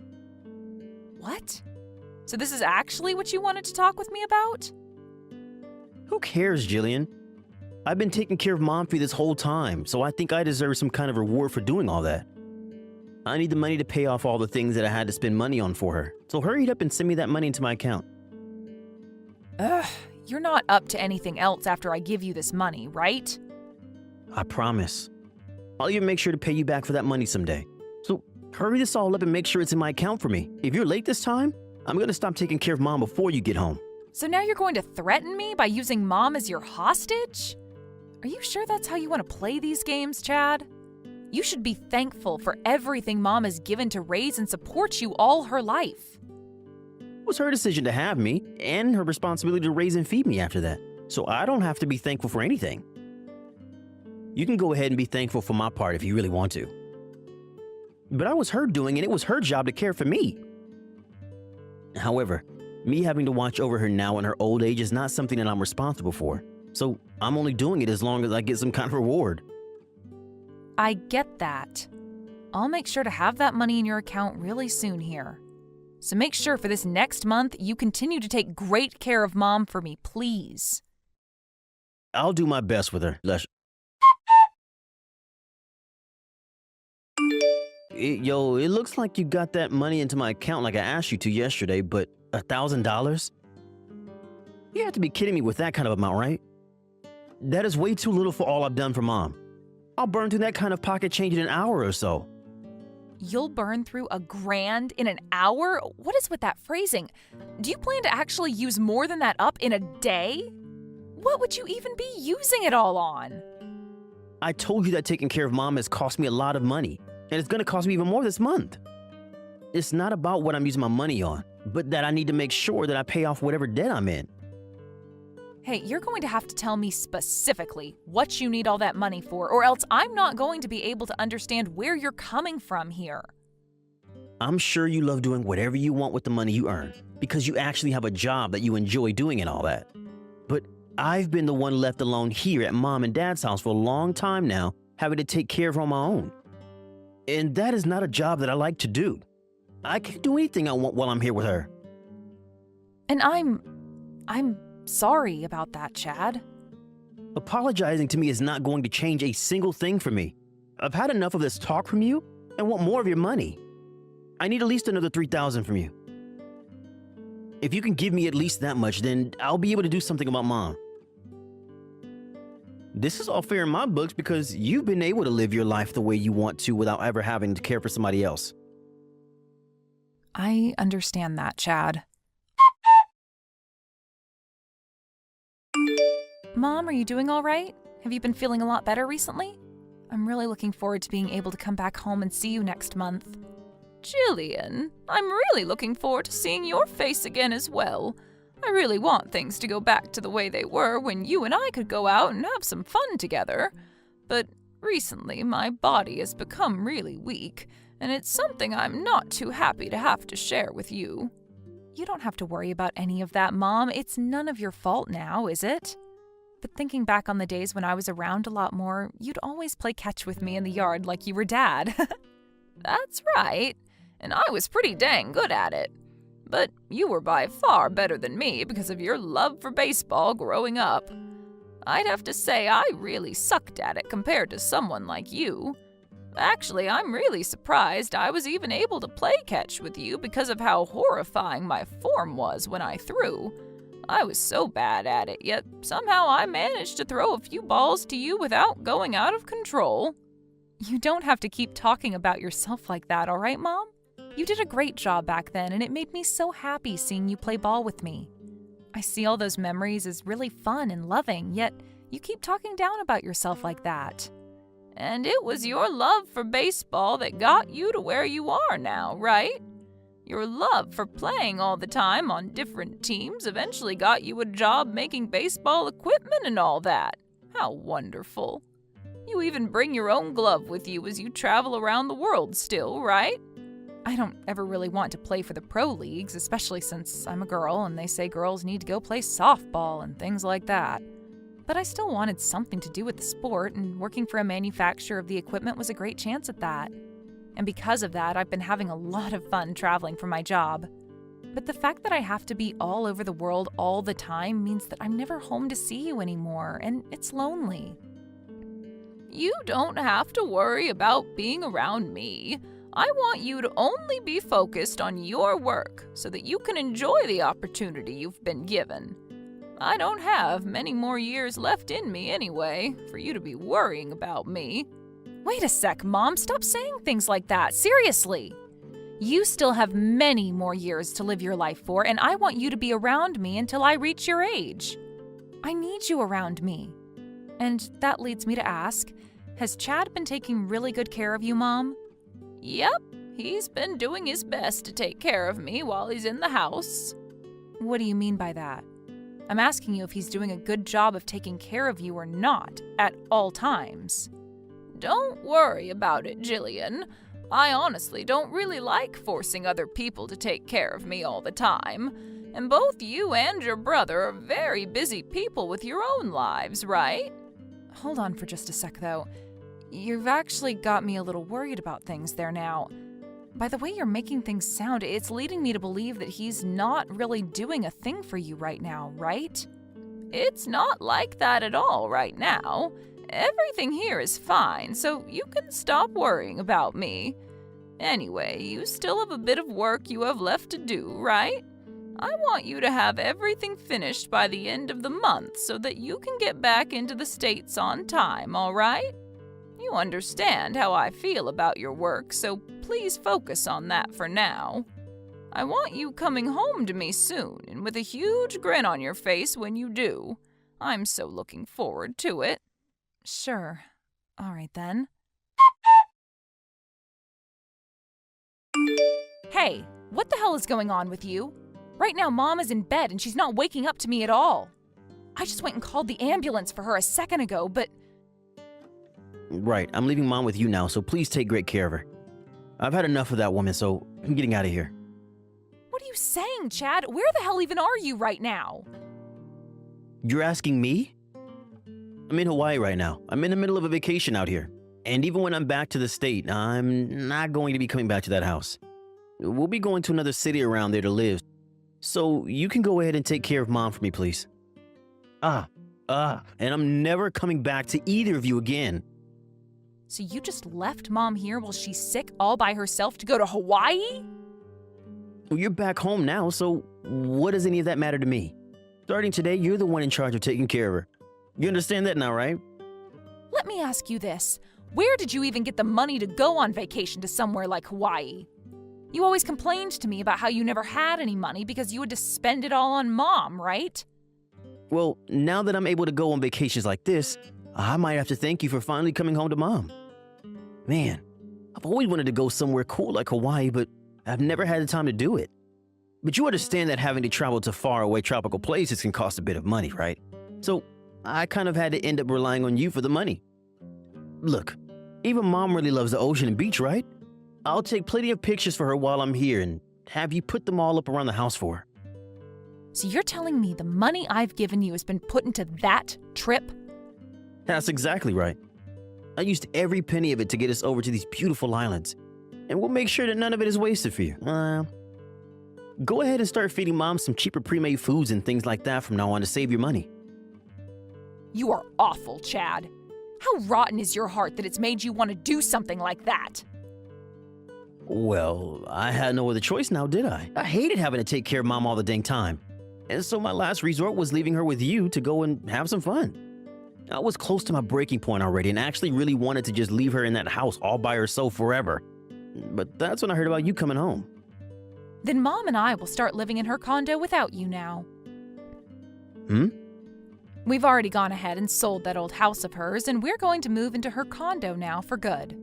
What? So this is actually what you wanted to talk with me about? Who cares, Jillian? I've been taking care of Mom for you this whole time, so I think I deserve some kind of reward for doing all that. I need the money to pay off all the things that I had to spend money on for her, so hurry it up and send me that money into my account. Ugh, you're not up to anything else after I give you this money, right? I promise. I'll even make sure to pay you back for that money someday. So hurry this all up and make sure it's in my account for me. If you're late this time, I'm going to stop taking care of Mom before you get home. So now you're going to threaten me by using Mom as your hostage? Are you sure that's how you want to play these games, Chad? You should be thankful for everything Mom has given to raise and support you all her life. It was her decision to have me, and her responsibility to raise and feed me after that. So I don't have to be thankful for anything. You can go ahead and be thankful for my part if you really want to. But I was her doing, and it was her job to care for me. However, me having to watch over her now in her old age is not something that I'm responsible for. So I'm only doing it as long as I get some kind of reward. I get that. I'll make sure to have that money in your account really soon here. So make sure for this next month you continue to take great care of Mom for me, please. I'll do my best with her. It looks like you got that money into my account like I asked you to yesterday, but $1,000? You have to be kidding me with that kind of amount, right? That is way too little for all I've done for Mom. I'll burn through that kind of pocket change in an hour or so. You'll burn through $1,000 in an hour? What is with that phrasing? Do you plan to actually use more than that up in a day? What would you even be using it all on? I told you that taking care of Mom has cost me a lot of money, and it's going to cost me even more this month. It's not about what I'm using my money on, but that I need to make sure that I pay off whatever debt I'm in. Hey, you're going to have to tell me specifically what you need all that money for, or else I'm not going to be able to understand where you're coming from here. I'm sure you love doing whatever you want with the money you earn, because you actually have a job that you enjoy doing and all that. But I've been the one left alone here at Mom and Dad's house for a long time now, having to take care of her on my own. And that is not a job that I like to do. I can do anything I want while I'm here with her. And I'm sorry about that, Chad. Apologizing to me is not going to change a single thing for me. I've had enough of this talk from you and want more of your money. I need at least another $3,000 from you. If you can give me at least that much, then I'll be able to do something about Mom. This is all fair in my books because you've been able to live your life the way you want to without ever having to care for somebody else. I understand that, Chad. Mom, are you doing all right? Have you been feeling a lot better recently? I'm really looking forward to being able to come back home and see you next month. Jillian, I'm really looking forward to seeing your face again as well. I really want things to go back to the way they were when you and I could go out and have some fun together. But recently, my body has become really weak, and it's something I'm not too happy to have to share with you. You don't have to worry about any of that, Mom. It's none of your fault now, is it? But thinking back on the days when I was around a lot more, you'd always play catch with me in the yard like you were Dad. That's right, and I was pretty dang good at it. But you were by far better than me because of your love for baseball growing up. I'd have to say I really sucked at it compared to someone like you. Actually, I'm really surprised I was even able to play catch with you because of how horrifying my form was when I threw. I was so bad at it, yet somehow I managed to throw a few balls to you without going out of control. You don't have to keep talking about yourself like that, all right, Mom? You did a great job back then, and it made me so happy seeing you play ball with me. I see all those memories as really fun and loving, yet you keep talking down about yourself like that. And it was your love for baseball that got you to where you are now, right? Your love for playing all the time on different teams eventually got you a job making baseball equipment and all that. How wonderful. You even bring your own glove with you as you travel around the world still, right? I don't ever really want to play for the pro leagues, especially since I'm a girl and they say girls need to go play softball and things like that. But I still wanted something to do with the sport, and working for a manufacturer of the equipment was a great chance at that. And because of that, I've been having a lot of fun traveling for my job. But the fact that I have to be all over the world all the time means that I'm never home to see you anymore, and it's lonely. You don't have to worry about being around me. I want you to only be focused on your work so that you can enjoy the opportunity you've been given. I don't have many more years left in me anyway, for you to be worrying about me. Wait a sec, Mom. Stop saying things like that. Seriously. You still have many more years to live your life for, and I want you to be around me until I reach your age. I need you around me. And that leads me to ask, has Chad been taking really good care of you, Mom? Yep, he's been doing his best to take care of me while he's in the house. What do you mean by that? I'm asking you if he's doing a good job of taking care of you or not, at all times. Don't worry about it, Jillian. I honestly don't really like forcing other people to take care of me all the time. And both you and your brother are very busy people with your own lives, right? Hold on for just a sec, though. You've actually got me a little worried about things there now. By the way you're making things sound, it's leading me to believe that he's not really doing a thing for you right now, right? It's not like that at all right now. Everything here is fine, so you can stop worrying about me. Anyway, you still have a bit of work you have left to do, right? I want you to have everything finished by the end of the month so that you can get back into the States on time, all right? You understand how I feel about your work, so please focus on that for now. I want you coming home to me soon and with a huge grin on your face when you do. I'm so looking forward to it. Sure. All right then. Hey, what the hell is going on with you? Right now, Mom is in bed and she's not waking up to me at all. I just went and called the ambulance for her a second ago, but... Right, I'm leaving Mom with you now, so please take great care of her. I've had enough of that woman, so I'm getting out of here. What are you saying, Chad? Where the hell even are you right now? You're asking me? I'm in Hawaii right now. I'm in the middle of a vacation out here. And even when I'm back to the state, I'm not going to be coming back to that house. We'll be going to another city around there to live. So you can go ahead and take care of Mom for me, please. And I'm never coming back to either of you again. So you just left Mom here while she's sick all by herself to go to Hawaii? Well, you're back home now, so what does any of that matter to me? Starting today, you're the one in charge of taking care of her. You understand that now, right? Let me ask you this. Where did you even get the money to go on vacation to somewhere like Hawaii? You always complained to me about how you never had any money because you had to spend it all on Mom, right? Well, now that I'm able to go on vacations like this, I might have to thank you for finally coming home to Mom. Man, I've always wanted to go somewhere cool like Hawaii, but I've never had the time to do it. But you understand that having to travel to faraway tropical places can cost a bit of money, right? So I kind of had to end up relying on you for the money. Look, even Mom really loves the ocean and beach, right? I'll take plenty of pictures for her while I'm here and have you put them all up around the house for her. So you're telling me the money I've given you has been put into that trip? That's exactly right. I used every penny of it to get us over to these beautiful islands, and we'll make sure that none of it is wasted for you. Go ahead and start feeding Mom some cheaper pre-made foods and things like that from now on to save your money. You are awful, Chad. How rotten is your heart that it's made you want to do something like that? Well, I had no other choice now, did I? I hated having to take care of Mom all the dang time. And so my last resort was leaving her with you to go and have some fun. I was close to my breaking point already and actually really wanted to just leave her in that house all by herself forever. But that's when I heard about you coming home. Then Mom and I will start living in her condo without you now. We've already gone ahead and sold that old house of hers, and we're going to move into her condo now for good.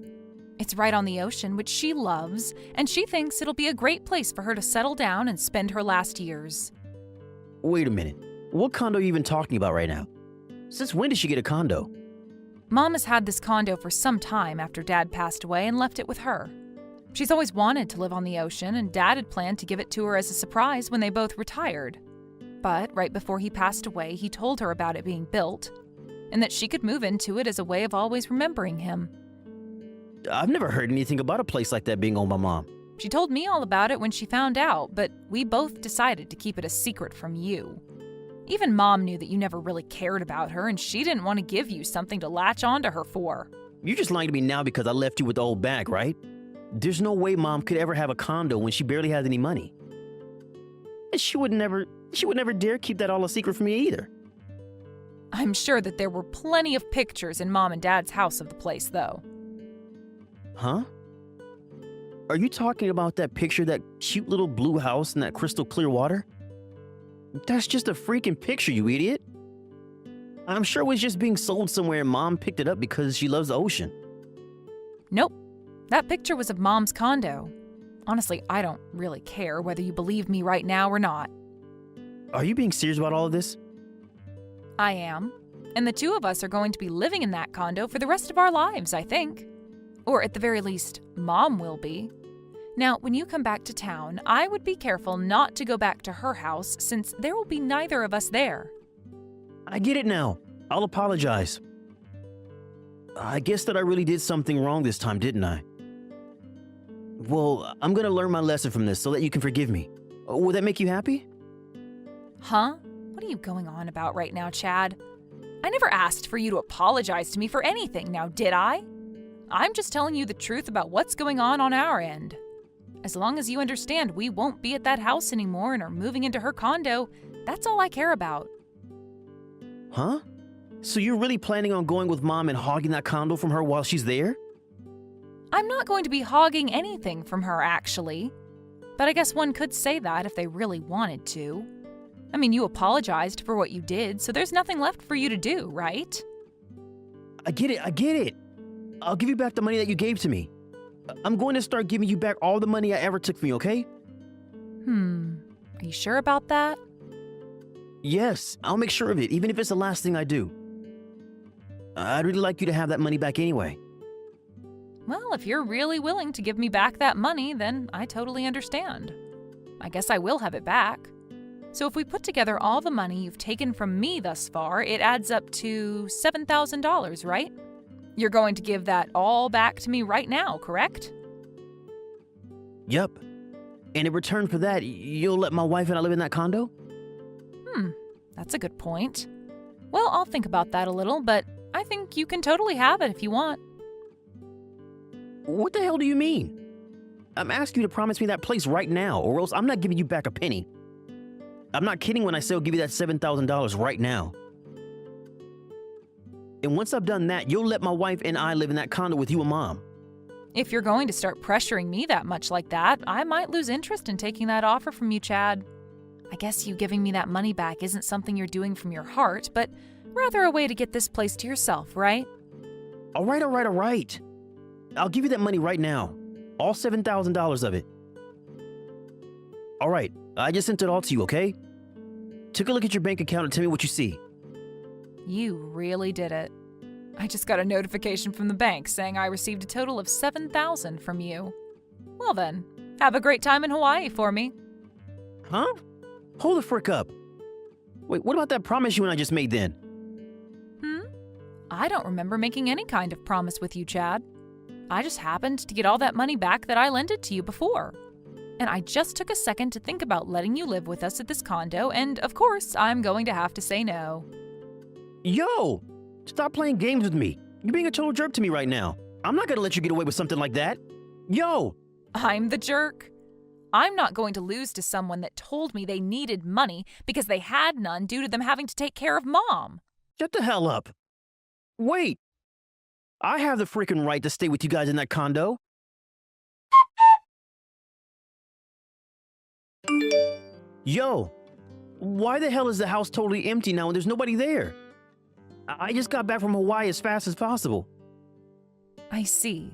It's right on the ocean, which she loves, and she thinks it'll be a great place for her to settle down and spend her last years. Wait a minute. What condo are you even talking about right now? Since when did she get a condo? Mom has had this condo for some time after Dad passed away and left it with her. She's always wanted to live on the ocean, and Dad had planned to give it to her as a surprise when they both retired. But right before he passed away, he told her about it being built, and that she could move into it as a way of always remembering him. I've never heard anything about a place like that being owned by Mom. She told me all about it when she found out, but we both decided to keep it a secret from you. Even Mom knew that you never really cared about her, and she didn't want to give you something to latch onto her for. You're just lying to me now because I left you with the old bag, right? There's no way Mom could ever have a condo when she barely has any money. And she would never dare keep that all a secret from me either. I'm sure that there were plenty of pictures in Mom and Dad's house of the place, though. Huh? Are you talking about that picture, that cute little blue house and that crystal clear water? That's just a freaking picture, you idiot. I'm sure it was just being sold somewhere and Mom picked it up because she loves the ocean. Nope. That picture was of Mom's condo. Honestly, I don't really care whether you believe me right now or not. Are you being serious about all of this? I am. And the two of us are going to be living in that condo for the rest of our lives, I think. Or at the very least, Mom will be. Now, when you come back to town, I would be careful not to go back to her house since there will be neither of us there. I get it now. I'll apologize. I guess that I really did something wrong this time, didn't I? Well, I'm gonna learn my lesson from this so that you can forgive me. Would that make you happy? Huh? What are you going on about right now, Chad? I never asked for you to apologize to me for anything, now did I? I'm just telling you the truth about what's going on our end. As long as you understand we won't be at that house anymore and are moving into her condo, that's all I care about. Huh? So you're really planning on going with Mom and hogging that condo from her while she's there? I'm not going to be hogging anything from her, actually. But I guess one could say that if they really wanted to. I mean, you apologized for what you did, so there's nothing left for you to do, right? I get it. I'll give you back the money that you gave to me. I'm going to start giving you back all the money I ever took from you, okay? Are you sure about that? Yes, I'll make sure of it, even if it's the last thing I do. I'd really like you to have that money back anyway. Well, if you're really willing to give me back that money, then I totally understand. I guess I will have it back. So if we put together all the money you've taken from me thus far, it adds up to $7,000, right? You're going to give that all back to me right now, correct? Yep. And in return for that, you'll let my wife and I live in that condo? That's a good point. Well, I'll think about that a little, but I think you can totally have it if you want. What the hell do you mean? I'm asking you to promise me that place right now, or else I'm not giving you back a penny. I'm not kidding when I say I'll give you that $7,000 right now. And once I've done that, you'll let my wife and I live in that condo with you and Mom. If you're going to start pressuring me that much like that, I might lose interest in taking that offer from you, Chad. I guess you giving me that money back isn't something you're doing from your heart, but rather a way to get this place to yourself, right? All right. I'll give you that money right now. All $7,000 of it. All right, I just sent it all to you, okay? Take a look at your bank account and tell me what you see. You really did it. I just got a notification from the bank saying I received a total of $7,000 from you. Well then, have a great time in Hawaii for me. Huh? Hold the frick up. Wait, what about that promise you and I just made then? I don't remember making any kind of promise with you, Chad. I just happened to get all that money back that I lent it to you before. And I just took a second to think about letting you live with us at this condo, and of course, I'm going to have to say no. Yo! Stop playing games with me. You're being a total jerk to me right now. I'm not gonna let you get away with something like that. Yo! I'm the jerk. I'm not going to lose to someone that told me they needed money because they had none due to them having to take care of Mom. Shut the hell up. Wait! I have the freaking right to stay with you guys in that condo. Yo! Why the hell is the house totally empty now and there's nobody there? I just got back from Hawaii as fast as possible. I see.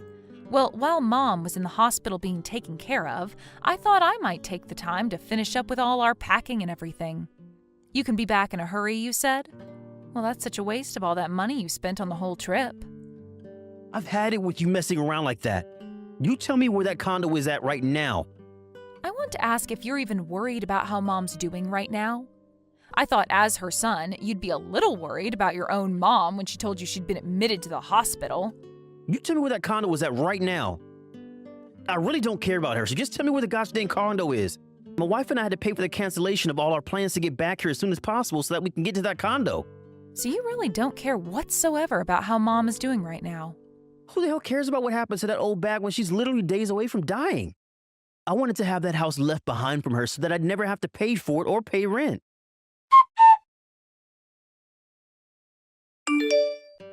Well, while Mom was in the hospital being taken care of, I thought I might take the time to finish up with all our packing and everything. You can be back in a hurry, you said? Well, that's such a waste of all that money you spent on the whole trip. I've had it with you messing around like that. You tell me where that condo is at right now. I want to ask if you're even worried about how Mom's doing right now. I thought as her son, you'd be a little worried about your own mom when she told you she'd been admitted to the hospital. You tell me where that condo is at right now. I really don't care about her, so just tell me where the gosh dang condo is. My wife and I had to pay for the cancellation of all our plans to get back here as soon as possible so that we can get to that condo. So you really don't care whatsoever about how Mom is doing right now. Who the hell cares about what happens to that old bag when she's literally days away from dying? I wanted to have that house left behind from her so that I'd never have to pay for it or pay rent.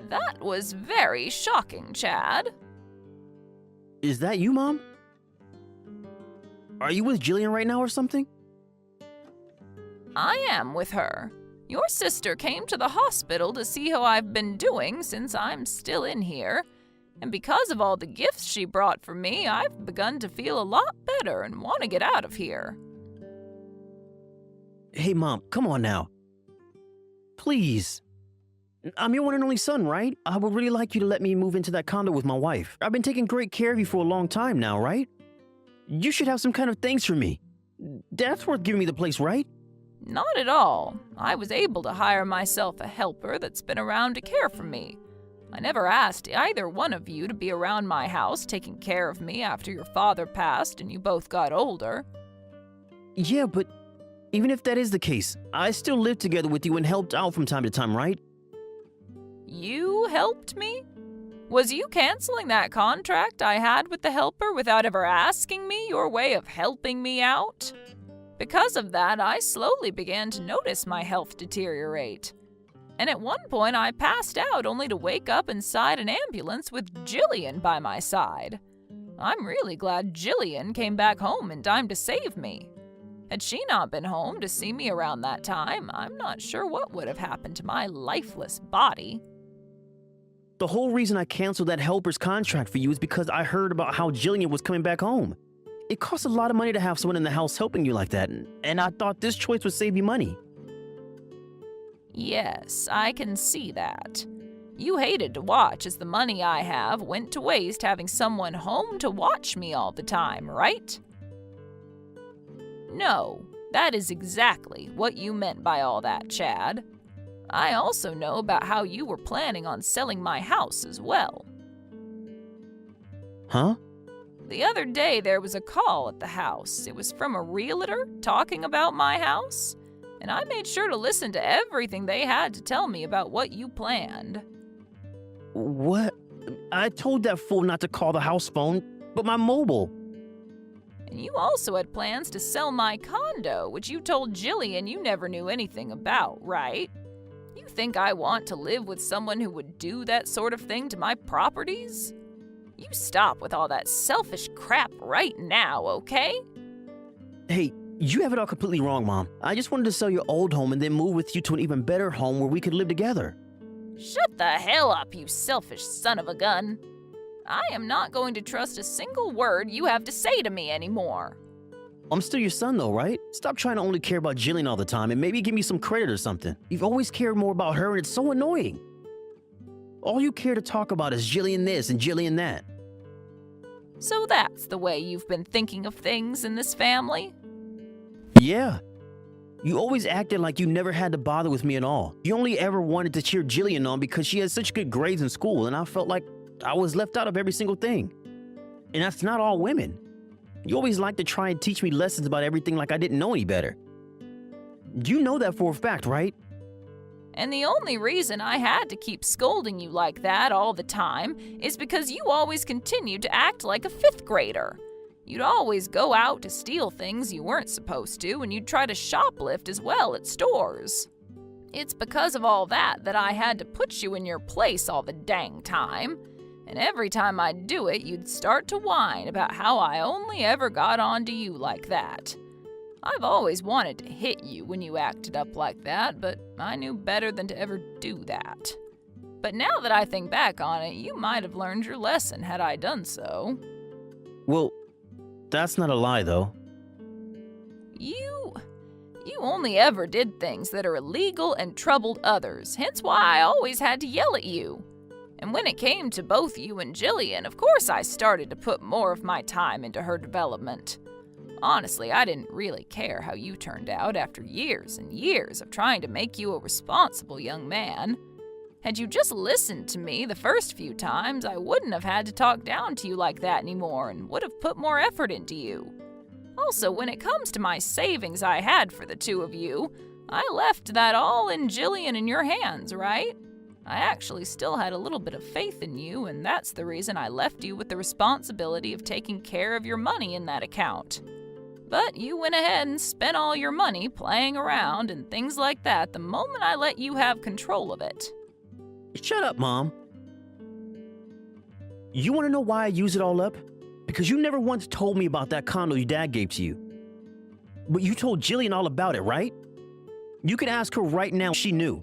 That was very shocking, Chad. Is that you, Mom? Are you with Jillian right now or something? I am with her. Your sister came to the hospital to see how I've been doing since I'm still in here. And because of all the gifts she brought for me, I've begun to feel a lot better and want to get out of here. Hey, Mom, come on now. Please. I'm your one and only son, right? I would really like you to let me move into that condo with my wife. I've been taking great care of you for a long time now, right? You should have some kind of thanks for me. That's worth giving me the place, right? Not at all. I was able to hire myself a helper that's been around to care for me. I never asked either one of you to be around my house taking care of me after your father passed and you both got older. Yeah, but even if that is the case, I still lived together with you and helped out from time to time, right? You helped me? Was you canceling that contract I had with the helper without ever asking me your way of helping me out? Because of that, I slowly began to notice my health deteriorate. And at one point, I passed out only to wake up inside an ambulance with Jillian by my side. I'm really glad Jillian came back home in time to save me. Had she not been home to see me around that time, I'm not sure what would have happened to my lifeless body. The whole reason I canceled that helper's contract for you is because I heard about how Jillian was coming back home. It costs a lot of money to have someone in the house helping you like that, and I thought this choice would save you money. Yes, I can see that. You hated to watch as the money I have went to waste having someone home to watch me all the time, right? No, that is exactly what you meant by all that, Chad. I also know about how you were planning on selling my house as well. Huh? The other day there was a call at the house. It was from a realtor talking about my house, and I made sure to listen to everything they had to tell me about what you planned. What? I told that fool not to call the house phone, but my mobile. And you also had plans to sell my condo, which you told Jillian you never knew anything about, right? You think I want to live with someone who would do that sort of thing to my properties? You stop with all that selfish crap right now, okay? Hey, you have it all completely wrong, Mom. I just wanted to sell your old home and then move with you to an even better home where we could live together. Shut the hell up, you selfish son of a gun. I am not going to trust a single word you have to say to me anymore. I'm still your son though, right? Stop trying to only care about Jillian all the time and maybe give me some credit or something. You've always cared more about her and it's so annoying. All you care to talk about is Jillian this and Jillian that. So that's the way you've been thinking of things in this family? Yeah. You always acted like you never had to bother with me at all. You only ever wanted to cheer Jillian on because she had such good grades in school and I felt like I was left out of every single thing. And that's not all women. You always like to try and teach me lessons about everything like I didn't know any better. You know that for a fact, right? And the only reason I had to keep scolding you like that all the time is because you always continued to act like a 5th grader. You'd always go out to steal things you weren't supposed to, and you'd try to shoplift as well at stores. It's because of all that that I had to put you in your place all the dang time. And every time I'd do it, you'd start to whine about how I only ever got on to you like that. I've always wanted to hit you when you acted up like that, but I knew better than to ever do that. But now that I think back on it, you might have learned your lesson had I done so. Well, that's not a lie, though. You only ever did things that are illegal and troubled others, hence why I always had to yell at you. And when it came to both you and Jillian, of course I started to put more of my time into her development. Honestly, I didn't really care how you turned out after years and years of trying to make you a responsible young man. Had you just listened to me the first few times, I wouldn't have had to talk down to you like that anymore and would have put more effort into you. Also, when it comes to my savings I had for the two of you, I left that all in Jillian in your hands, right? I actually still had a little bit of faith in you, and that's the reason I left you with the responsibility of taking care of your money in that account. But you went ahead and spent all your money playing around and things like that the moment I let you have control of it. Shut up, Mom. You want to know why I use it all up? Because you never once told me about that condo your dad gave to you. But you told Jillian all about it, right? You could ask her right now if she knew.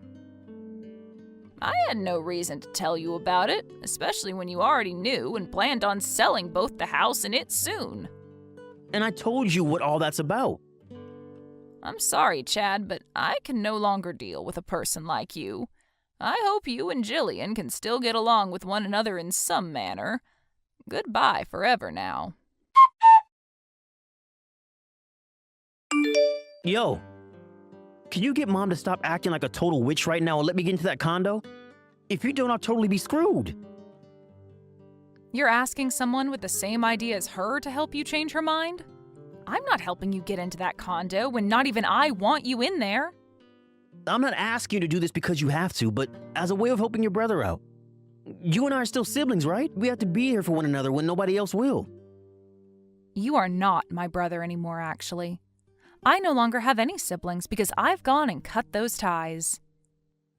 I had no reason to tell you about it, especially when you already knew and planned on selling both the house and it soon. And I told you what all that's about. I'm sorry, Chad, but I can no longer deal with a person like you. I hope you and Jillian can still get along with one another in some manner. Goodbye forever now. Yo, can you get Mom to stop acting like a total witch right now and let me get into that condo? If you don't, I'll totally be screwed. You're asking someone with the same idea as her to help you change her mind? I'm not helping you get into that condo when not even I want you in there. I'm not asking you to do this because you have to, but as a way of helping your brother out. You and I are still siblings, right? We have to be here for one another when nobody else will. You are not my brother anymore, actually. I no longer have any siblings because I've gone and cut those ties.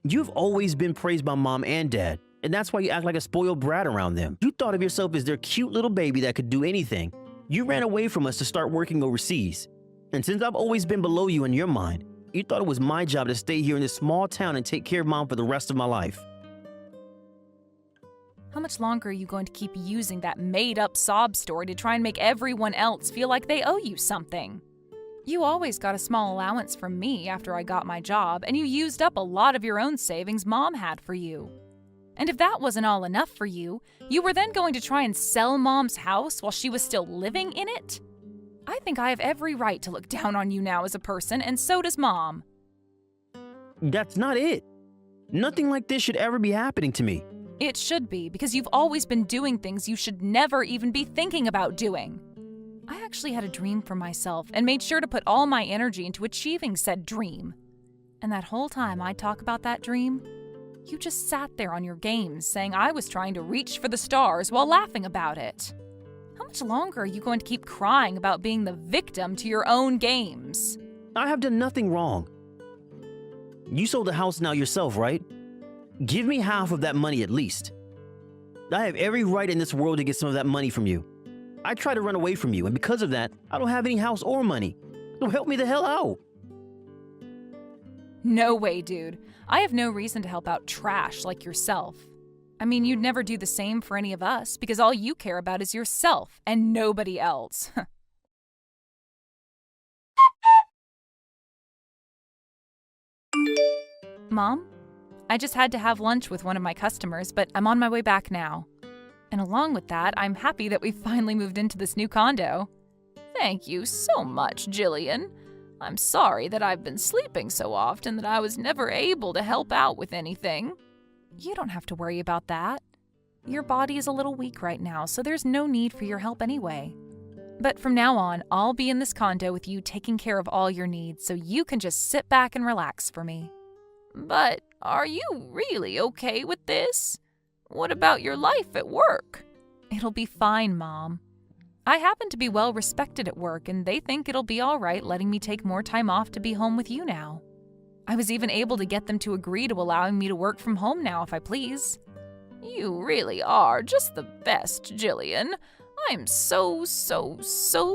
You've always been praised by Mom and Dad, and that's why you act like a spoiled brat around them. You thought of yourself as their cute little baby that could do anything. You ran away from us to start working overseas. And since I've always been below you in your mind, you thought it was my job to stay here in this small town and take care of Mom for the rest of my life. How much longer are you going to keep using that made-up sob story to try and make everyone else feel like they owe you something? You always got a small allowance from me after I got my job, and you used up a lot of your own savings Mom had for you. And if that wasn't all enough for you, you were then going to try and sell Mom's house while she was still living in it? I think I have every right to look down on you now as a person, and so does Mom. That's not it. Nothing like this should ever be happening to me. It should be, because you've always been doing things you should never even be thinking about doing. I actually had a dream for myself and made sure to put all my energy into achieving said dream. And that whole time I'd talk about that dream, you just sat there on your games saying I was trying to reach for the stars while laughing about it. How much longer are you going to keep crying about being the victim to your own games? I have done nothing wrong. You sold the house now yourself, right? Give me half of that money at least. I have every right in this world to get some of that money from you. I tried to run away from you, and because of that, I don't have any house or money. So help me the hell out. No way, dude. I have no reason to help out trash like yourself. I mean, you'd never do the same for any of us because all you care about is yourself and nobody else. Mom, I just had to have lunch with one of my customers, but I'm on my way back now. And along with that, I'm happy that we finally moved into this new condo. Thank you so much, Jillian. I'm sorry that I've been sleeping so often that I was never able to help out with anything. You don't have to worry about that. Your body is a little weak right now, so there's no need for your help anyway. But from now on, I'll be in this condo with you taking care of all your needs, so you can just sit back and relax for me. But are you really okay with this? What about your life at work? It'll be fine, Mom. I happen to be well respected at work, and they think it'll be all right letting me take more time off to be home with you now. I was even able to get them to agree to allowing me to work from home now if I please. You really are just the best, Jillian. I'm so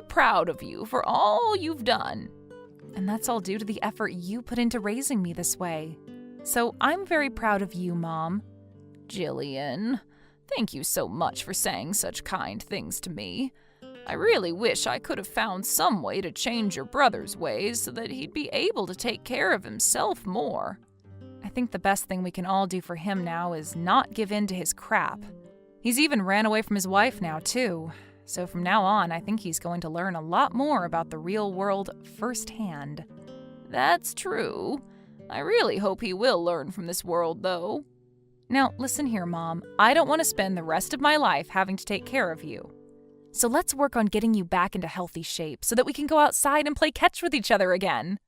proud of you for all you've done. And that's all due to the effort you put into raising me this way. So I'm very proud of you, Mom. Jillian, thank you so much for saying such kind things to me. I really wish I could have found some way to change your brother's ways so that he'd be able to take care of himself more. I think the best thing we can all do for him now is not give in to his crap. He's even ran away from his wife now, too. So from now on, I think he's going to learn a lot more about the real world firsthand. That's true. I really hope he will learn from this world, though. Now, listen here, Mom. I don't want to spend the rest of my life having to take care of you. So let's work on getting you back into healthy shape so that we can go outside and play catch with each other again.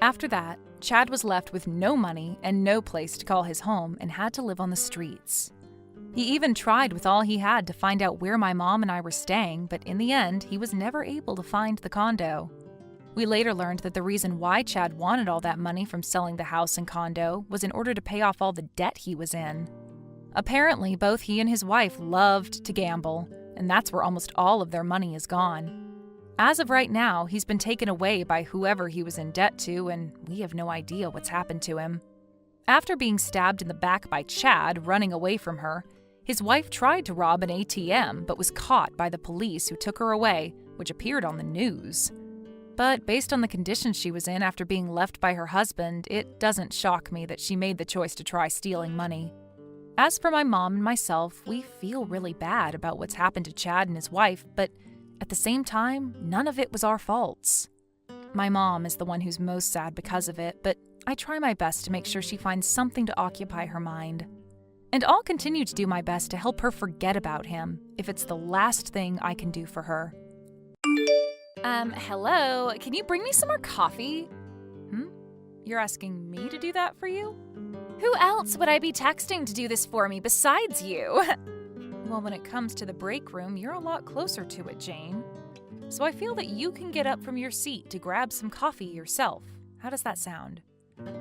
After that, Chad was left with no money and no place to call his home and had to live on the streets. He even tried with all he had to find out where my mom and I were staying, but in the end, he was never able to find the condo. We later learned that the reason why Chad wanted all that money from selling the house and condo was in order to pay off all the debt he was in. Apparently, both he and his wife loved to gamble, and that's where almost all of their money is gone. As of right now, he's been taken away by whoever he was in debt to, and we have no idea what's happened to him. After being stabbed in the back by Chad running away from her, his wife tried to rob an ATM but was caught by the police who took her away, which appeared on the news. But based on the condition she was in after being left by her husband, it doesn't shock me that she made the choice to try stealing money. As for my mom and myself, we feel really bad about what's happened to Chad and his wife, but at the same time, none of it was our faults. My mom is the one who's most sad because of it, but I try my best to make sure she finds something to occupy her mind. And I'll continue to do my best to help her forget about him, if it's the last thing I can do for her. Hello, can you bring me some more coffee? You're asking me to do that for you? Who else would I be texting to do this for me besides you? Well, when it comes to the break room, you're a lot closer to it, Jane. So I feel that you can get up from your seat to grab some coffee yourself. How does that sound?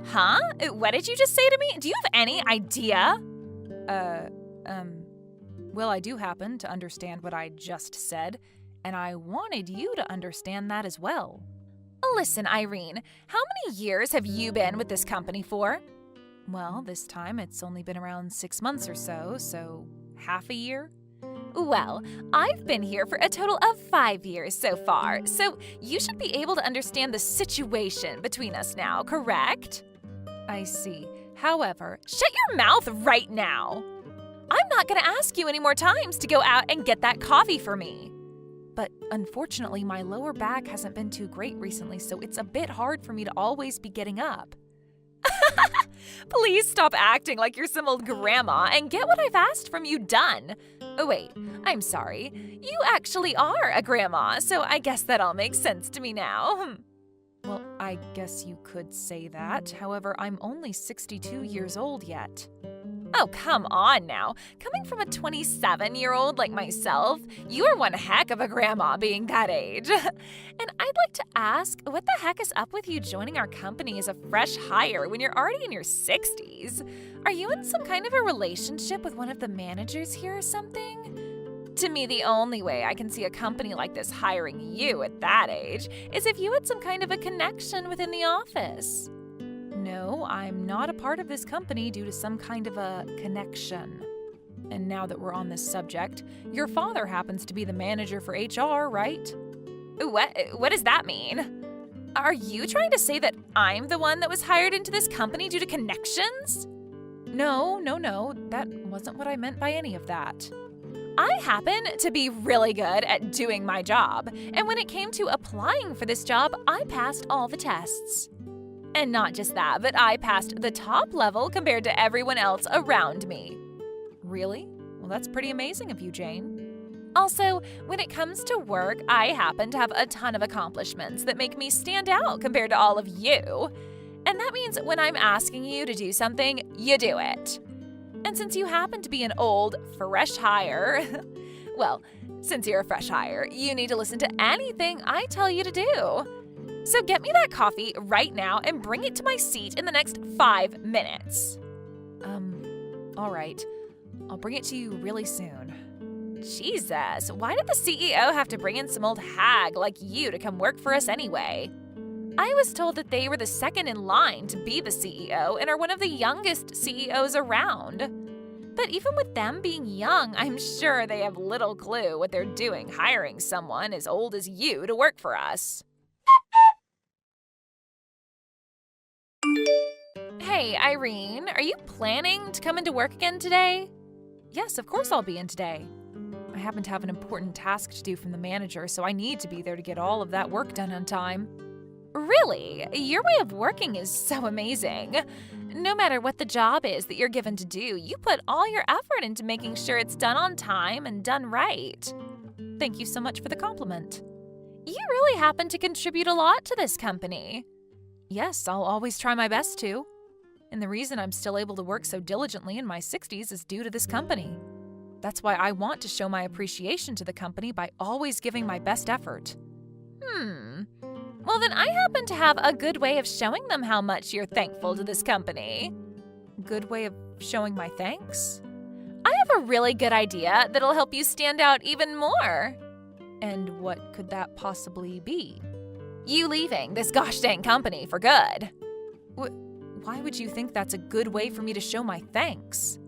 Huh? What did you just say to me? Do you have any idea? Well, I do happen to understand what I just said, and I wanted you to understand that as well. Listen, Irene, how many years have you been with this company for? Well, this time it's only been around 6 months or so half a year? Well, I've been here for a total of 5 years so far, so you should be able to understand the situation between us now, correct? I see. However, shut your mouth right now! I'm not going to ask you any more times to go out and get that coffee for me. But unfortunately, my lower back hasn't been too great recently, so it's a bit hard for me to always be getting up. Please stop acting like you're some old grandma and get what I've asked from you done. Oh wait, I'm sorry. You actually are a grandma, so I guess that all makes sense to me now. Well, I guess you could say that. However, I'm only 62 years old yet. Oh, come on now. Coming from a 27-year-old like myself, you are one heck of a grandma being that age. And I'd like to ask, what the heck is up with you joining our company as a fresh hire when you're already in your 60s? Are you in some kind of a relationship with one of the managers here or something? To me, the only way I can see a company like this hiring you at that age is if you had some kind of a connection within the office. No, I'm not a part of this company due to some kind of a connection. And now that we're on this subject, your father happens to be the manager for HR, right? What does that mean? Are you trying to say that I'm the one that was hired into this company due to connections? No. That wasn't what I meant by any of that. I happen to be really good at doing my job, and when it came to applying for this job, I passed all the tests. And not just that, but I passed the top level compared to everyone else around me. Really? Well, that's pretty amazing of you, Jane. Also, when it comes to work, I happen to have a ton of accomplishments that make me stand out compared to all of you. And that means when I'm asking you to do something, you do it. And since you happen to be an old, fresh hire, well, since you're a fresh hire, you need to listen to anything I tell you to do. So get me that coffee right now and bring it to my seat in the next 5 minutes. All right. I'll bring it to you really soon. Jesus, why did the CEO have to bring in some old hag like you to come work for us anyway? I was told that they were the second in line to be the CEO and are one of the youngest CEOs around. But even with them being young, I'm sure they have little clue what they're doing hiring someone as old as you to work for us. Hey, Irene, are you planning to come into work again today? Yes, of course I'll be in today. I happen to have an important task to do from the manager, so I need to be there to get all of that work done on time. Really? Your way of working is so amazing. No matter what the job is that you're given to do, you put all your effort into making sure it's done on time and done right. Thank you so much for the compliment. You really happen to contribute a lot to this company. Yes, I'll always try my best to. And the reason I'm still able to work so diligently in my 60s is due to this company. That's why I want to show my appreciation to the company by always giving my best effort. Well, then I happen to have a good way of showing them how much you're thankful to this company. Good way of showing my thanks? I have a really good idea that'll help you stand out even more. And what could that possibly be? You leaving this gosh dang company for good. Why would you think that's a good way for me to show my thanks?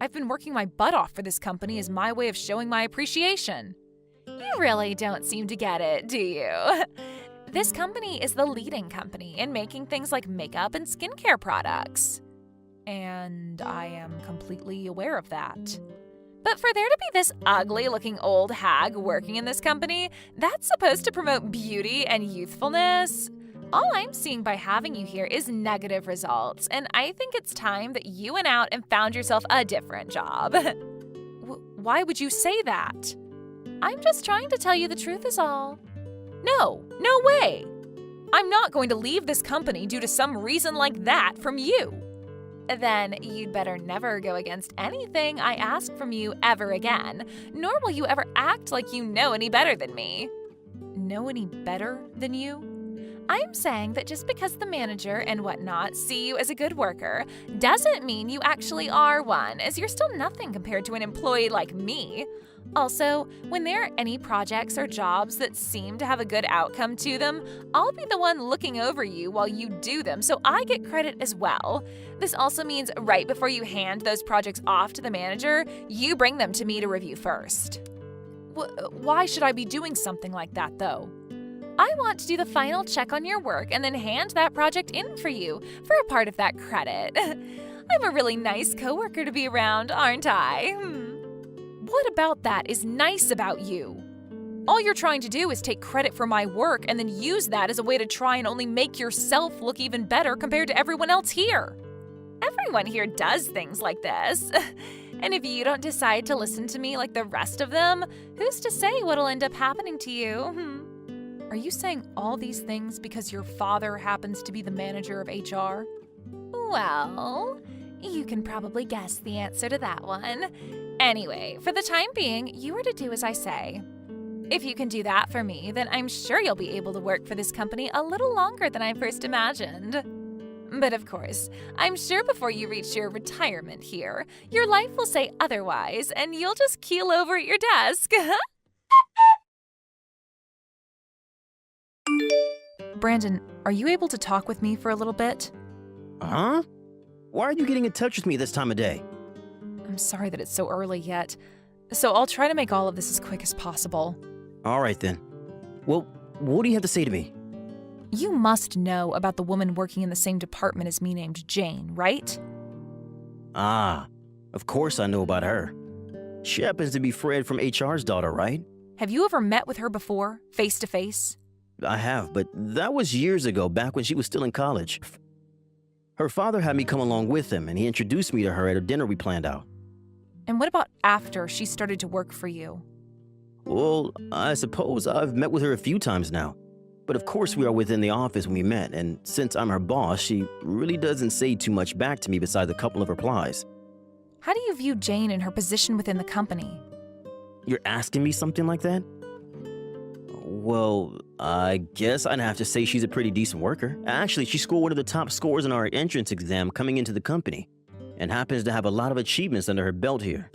I've been working my butt off for this company as my way of showing my appreciation. You really don't seem to get it, do you? This company is the leading company in making things like makeup and skincare products. And I am completely aware of that. But for there to be this ugly-looking old hag working in this company, that's supposed to promote beauty and youthfulness. All I'm seeing by having you here is negative results, and I think it's time that you went out and found yourself a different job. Why would you say that? I'm just trying to tell you the truth is all. No way! I'm not going to leave this company due to some reason like that from you. Then you'd better never go against anything I ask from you ever again, nor will you ever act like you know any better than me. Know any better than you? I'm saying that just because the manager and whatnot see you as a good worker doesn't mean you actually are one, as you're still nothing compared to an employee like me. Also, when there are any projects or jobs that seem to have a good outcome to them, I'll be the one looking over you while you do them, so I get credit as well. This also means right before you hand those projects off to the manager, you bring them to me to review first. Why should I be doing something like that, though? I want to do the final check on your work and then hand that project in for you for a part of that credit. I'm a really nice coworker to be around, aren't I? What about that is nice about you? All you're trying to do is take credit for my work and then use that as a way to try and only make yourself look even better compared to everyone else here. Everyone here does things like this. And if you don't decide to listen to me like the rest of them, who's to say what'll end up happening to you? Are you saying all these things because your father happens to be the manager of HR? Well, you can probably guess the answer to that one. Anyway, for the time being, you are to do as I say. If you can do that for me, then I'm sure you'll be able to work for this company a little longer than I first imagined. But of course, I'm sure before you reach your retirement here, your life will say otherwise, and you'll just keel over at your desk. Brandon, are you able to talk with me for a little bit? Huh? Why are you getting in touch with me this time of day? I'm sorry that it's so early yet, so I'll try to make all of this as quick as possible. All right then. Well, what do you have to say to me? You must know about the woman working in the same department as me named Jane, right? Ah, of course I know about her. She happens to be Fred from HR's daughter, right? Have you ever met with her before, face to face? I have, but that was years ago, back when she was still in college. Her father had me come along with him, and he introduced me to her at a dinner we planned out. And what about after she started to work for you? Well, I suppose I've met with her a few times now. But of course we are within the office when we met, and since I'm her boss, she really doesn't say too much back to me besides a couple of replies. How do you view Jane and her position within the company? You're asking me something like that? Well, I guess I'd have to say she's a pretty decent worker. Actually, she scored one of the top scores in our entrance exam coming into the company, and happens to have a lot of achievements under her belt here.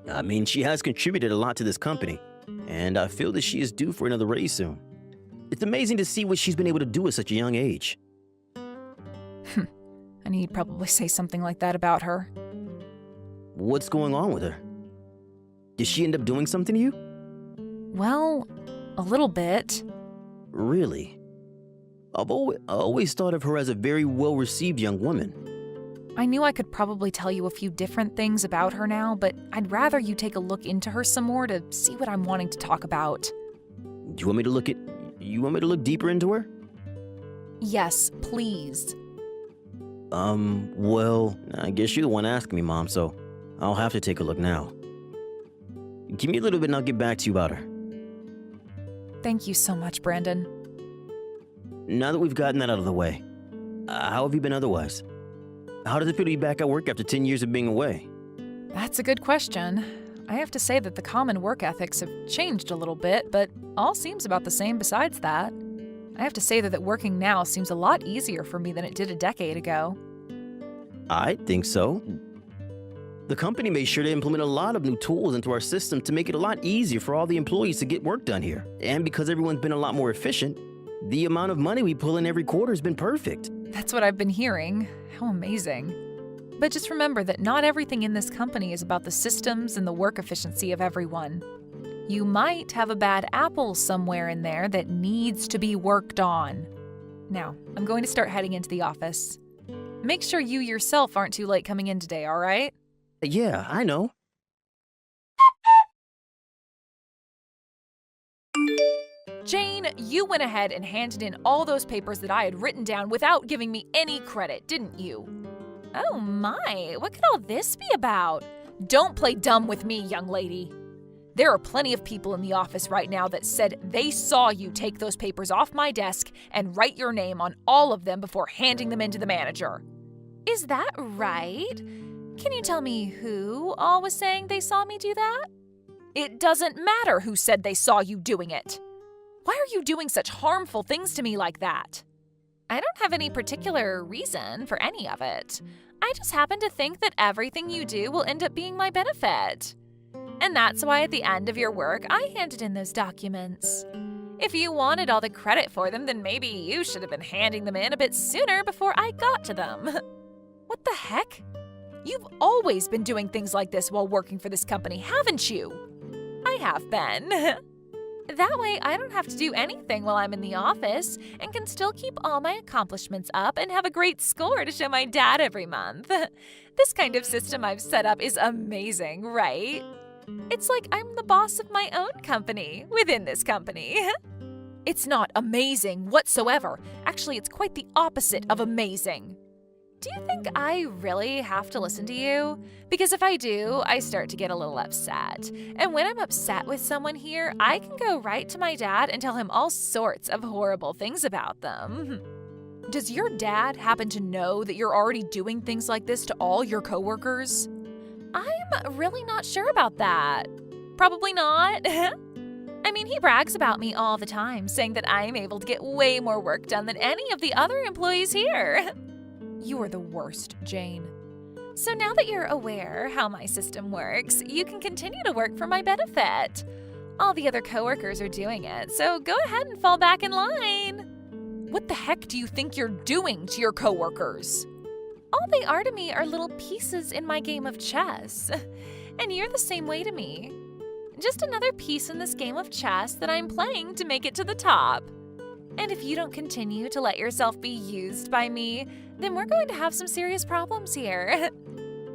I mean, she has contributed a lot to this company, and I feel that she is due for another raise soon. It's amazing to see what she's been able to do at such a young age. I knew you'd probably say something like that about her. What's going on with her? Did she end up doing something to you? Well, a little bit. Really? I've always thought of her as a very well-received young woman. I knew I could probably tell you a few different things about her now, but I'd rather you take a look into her some more to see what I'm wanting to talk about. Do you want me to look deeper into her? Yes, please. Well, I guess you're the one asking me, Mom, so I'll have to take a look now. Give me a little bit and I'll get back to you about her. Thank you so much, Brandon. Now that we've gotten that out of the way, how have you been otherwise? How does it feel to be back at work after 10 years of being away? That's a good question. I have to say that the common work ethics have changed a little bit, but all seems about the same besides that. I have to say that working now seems a lot easier for me than it did a decade ago. I think so. The company made sure to implement a lot of new tools into our system to make it a lot easier for all the employees to get work done here. And because everyone's been a lot more efficient, the amount of money we pull in every quarter has been perfect. That's what I've been hearing. How amazing. But just remember that not everything in this company is about the systems and the work efficiency of everyone. You might have a bad apple somewhere in there that needs to be worked on. Now, I'm going to start heading into the office. Make sure you yourself aren't too late coming in today, all right? Yeah, I know. Jane, you went ahead and handed in all those papers that I had written down without giving me any credit, didn't you? Oh my, what could all this be about? Don't play dumb with me, young lady. There are plenty of people in the office right now that said they saw you take those papers off my desk and write your name on all of them before handing them in to the manager. Is that right? Can you tell me who all was saying they saw me do that? It doesn't matter who said they saw you doing it. Why are you doing such harmful things to me like that? I don't have any particular reason for any of it. I just happen to think that everything you do will end up being my benefit. And that's why at the end of your work, I handed in those documents. If you wanted all the credit for them, then maybe you should have been handing them in a bit sooner before I got to them. What the heck? You've always been doing things like this while working for this company, haven't you? I have been. That way, I don't have to do anything while I'm in the office and can still keep all my accomplishments up and have a great score to show my dad every month. This kind of system I've set up is amazing, right? It's like I'm the boss of my own company within this company. It's not amazing whatsoever. Actually, it's quite the opposite of amazing. Do you think I really have to listen to you? Because if I do, I start to get a little upset. And when I'm upset with someone here, I can go right to my dad and tell him all sorts of horrible things about them. Does your dad happen to know that you're already doing things like this to all your coworkers? I'm really not sure about that. Probably not. I mean, he brags about me all the time, saying that I'm able to get way more work done than any of the other employees here. You are the worst, Jane. So now that you're aware how my system works, you can continue to work for my benefit. All the other coworkers are doing it, so go ahead and fall back in line. What the heck do you think you're doing to your coworkers? All they are to me are little pieces in my game of chess. And you're the same way to me. Just another piece in this game of chess that I'm playing to make it to the top. And if you don't continue to let yourself be used by me, then we're going to have some serious problems here.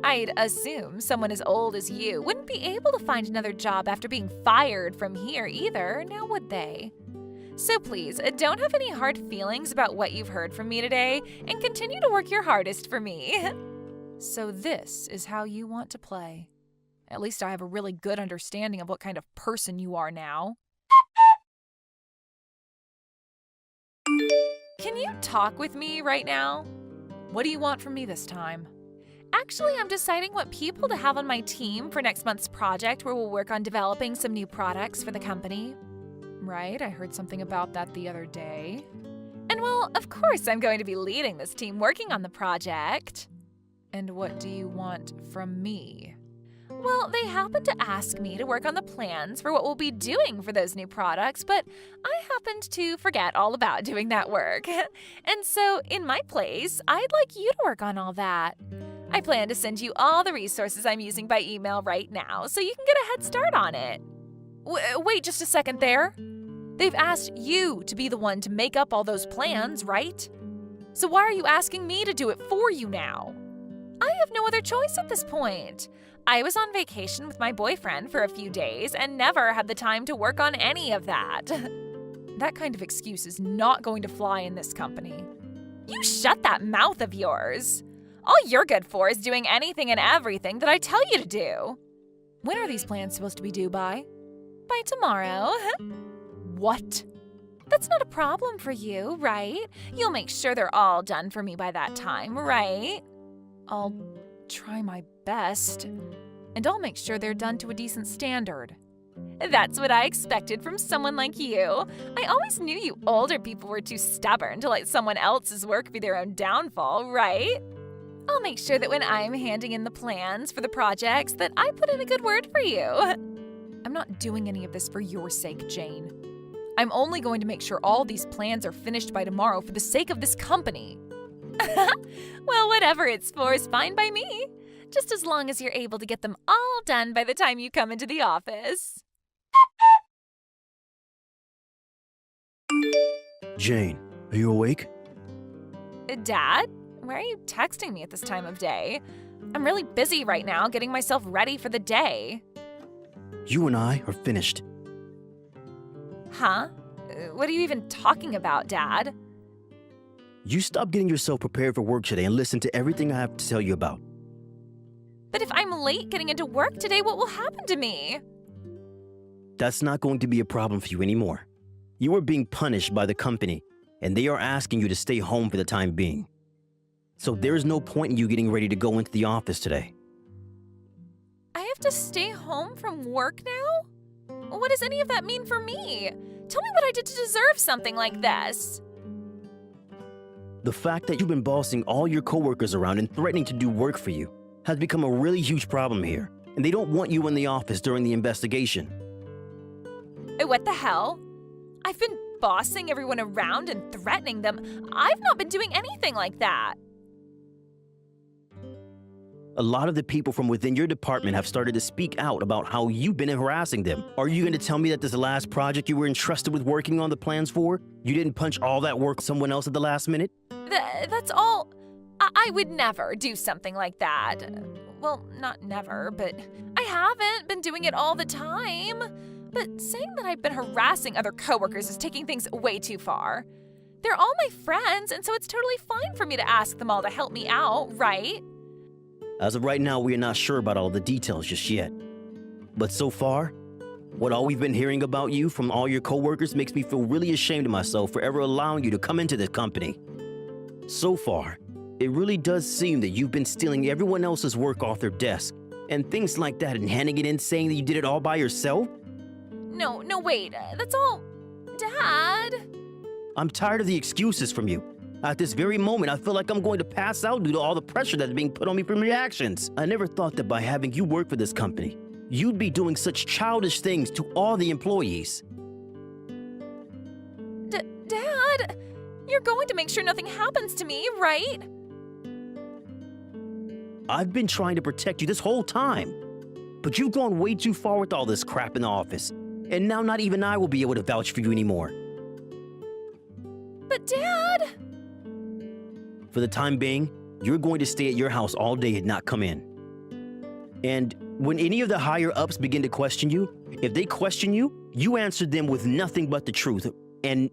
I'd assume someone as old as you wouldn't be able to find another job after being fired from here either, now would they? So please, don't have any hard feelings about what you've heard from me today, and continue to work your hardest for me. So this is how you want to play. At least I have a really good understanding of what kind of person you are now. Can you talk with me right now? What do you want from me this time? Actually, I'm deciding what people to have on my team for next month's project where we'll work on developing some new products for the company. Right, I heard something about that the other day. And well, of course I'm going to be leading this team working on the project. And what do you want from me? Well, they happened to ask me to work on the plans for what we'll be doing for those new products, but I happened to forget all about doing that work. And so, in my place, I'd like you to work on all that. I plan to send you all the resources I'm using by email right now, so you can get a head start on it. Wait just a second there. They've asked you to be the one to make up all those plans, right? So why are you asking me to do it for you now? I have no other choice at this point. I was on vacation with my boyfriend for a few days and never had the time to work on any of that. That kind of excuse is not going to fly in this company. You shut that mouth of yours. All you're good for is doing anything and everything that I tell you to do. When are these plans supposed to be due by? By tomorrow. What? That's not a problem for you, right? You'll make sure they're all done for me by that time, right? I'll try my best, and I'll make sure they're done to a decent standard. That's what I expected from someone like you. I always knew you older people were too stubborn to let someone else's work be their own downfall, right? I'll make sure that when I'm handing in the plans for the projects that I put in a good word for you. I'm not doing any of this for your sake, Jane. I'm only going to make sure all these plans are finished by tomorrow for the sake of this company. Well, whatever it's for is fine by me. Just as long as you're able to get them all done by the time you come into the office. Jane, are you awake? Dad, why are you texting me at this time of day? I'm really busy right now getting myself ready for the day. You and I are finished. Huh? What are you even talking about, Dad? You stop getting yourself prepared for work today and listen to everything I have to tell you about. But if I'm late getting into work today, what will happen to me? That's not going to be a problem for you anymore. You are being punished by the company, and they are asking you to stay home for the time being. So there is no point in you getting ready to go into the office today. I have to stay home from work now? What does any of that mean for me? Tell me what I did to deserve something like this. The fact that you've been bossing all your coworkers around and threatening to do work for you has become a really huge problem here, and they don't want you in the office during the investigation. What the hell? I've been bossing everyone around and threatening them. I've not been doing anything like that. A lot of the people from within your department have started to speak out about how you've been harassing them. Are you going to tell me that this last project you were entrusted with working on the plans for, you didn't punch all that work someone else at the last minute? That's all. I would never do something like that. Well, not never, but I haven't been doing it all the time. But saying that I've been harassing other coworkers is taking things way too far. They're all my friends, and so it's totally fine for me to ask them all to help me out, right? As of right now, we are not sure about all the details just yet. But so far, what all we've been hearing about you from all your coworkers makes me feel really ashamed of myself for ever allowing you to come into this company. So far, it really does seem that you've been stealing everyone else's work off their desk and things like that and handing it in saying that you did it all by yourself? No, wait. That's all. Dad! I'm tired of the excuses from you. At this very moment, I feel like I'm going to pass out due to all the pressure that's being put on me from your actions. I never thought that by having you work for this company, you'd be doing such childish things to all the employees. Dad! You're going to make sure nothing happens to me, right? I've been trying to protect you this whole time, but you've gone way too far with all this crap in the office, and now not even I will be able to vouch for you anymore. But Dad! For the time being, you're going to stay at your house all day and not come in. And when any of the higher ups begin to question you, if they question you, you answer them with nothing but the truth and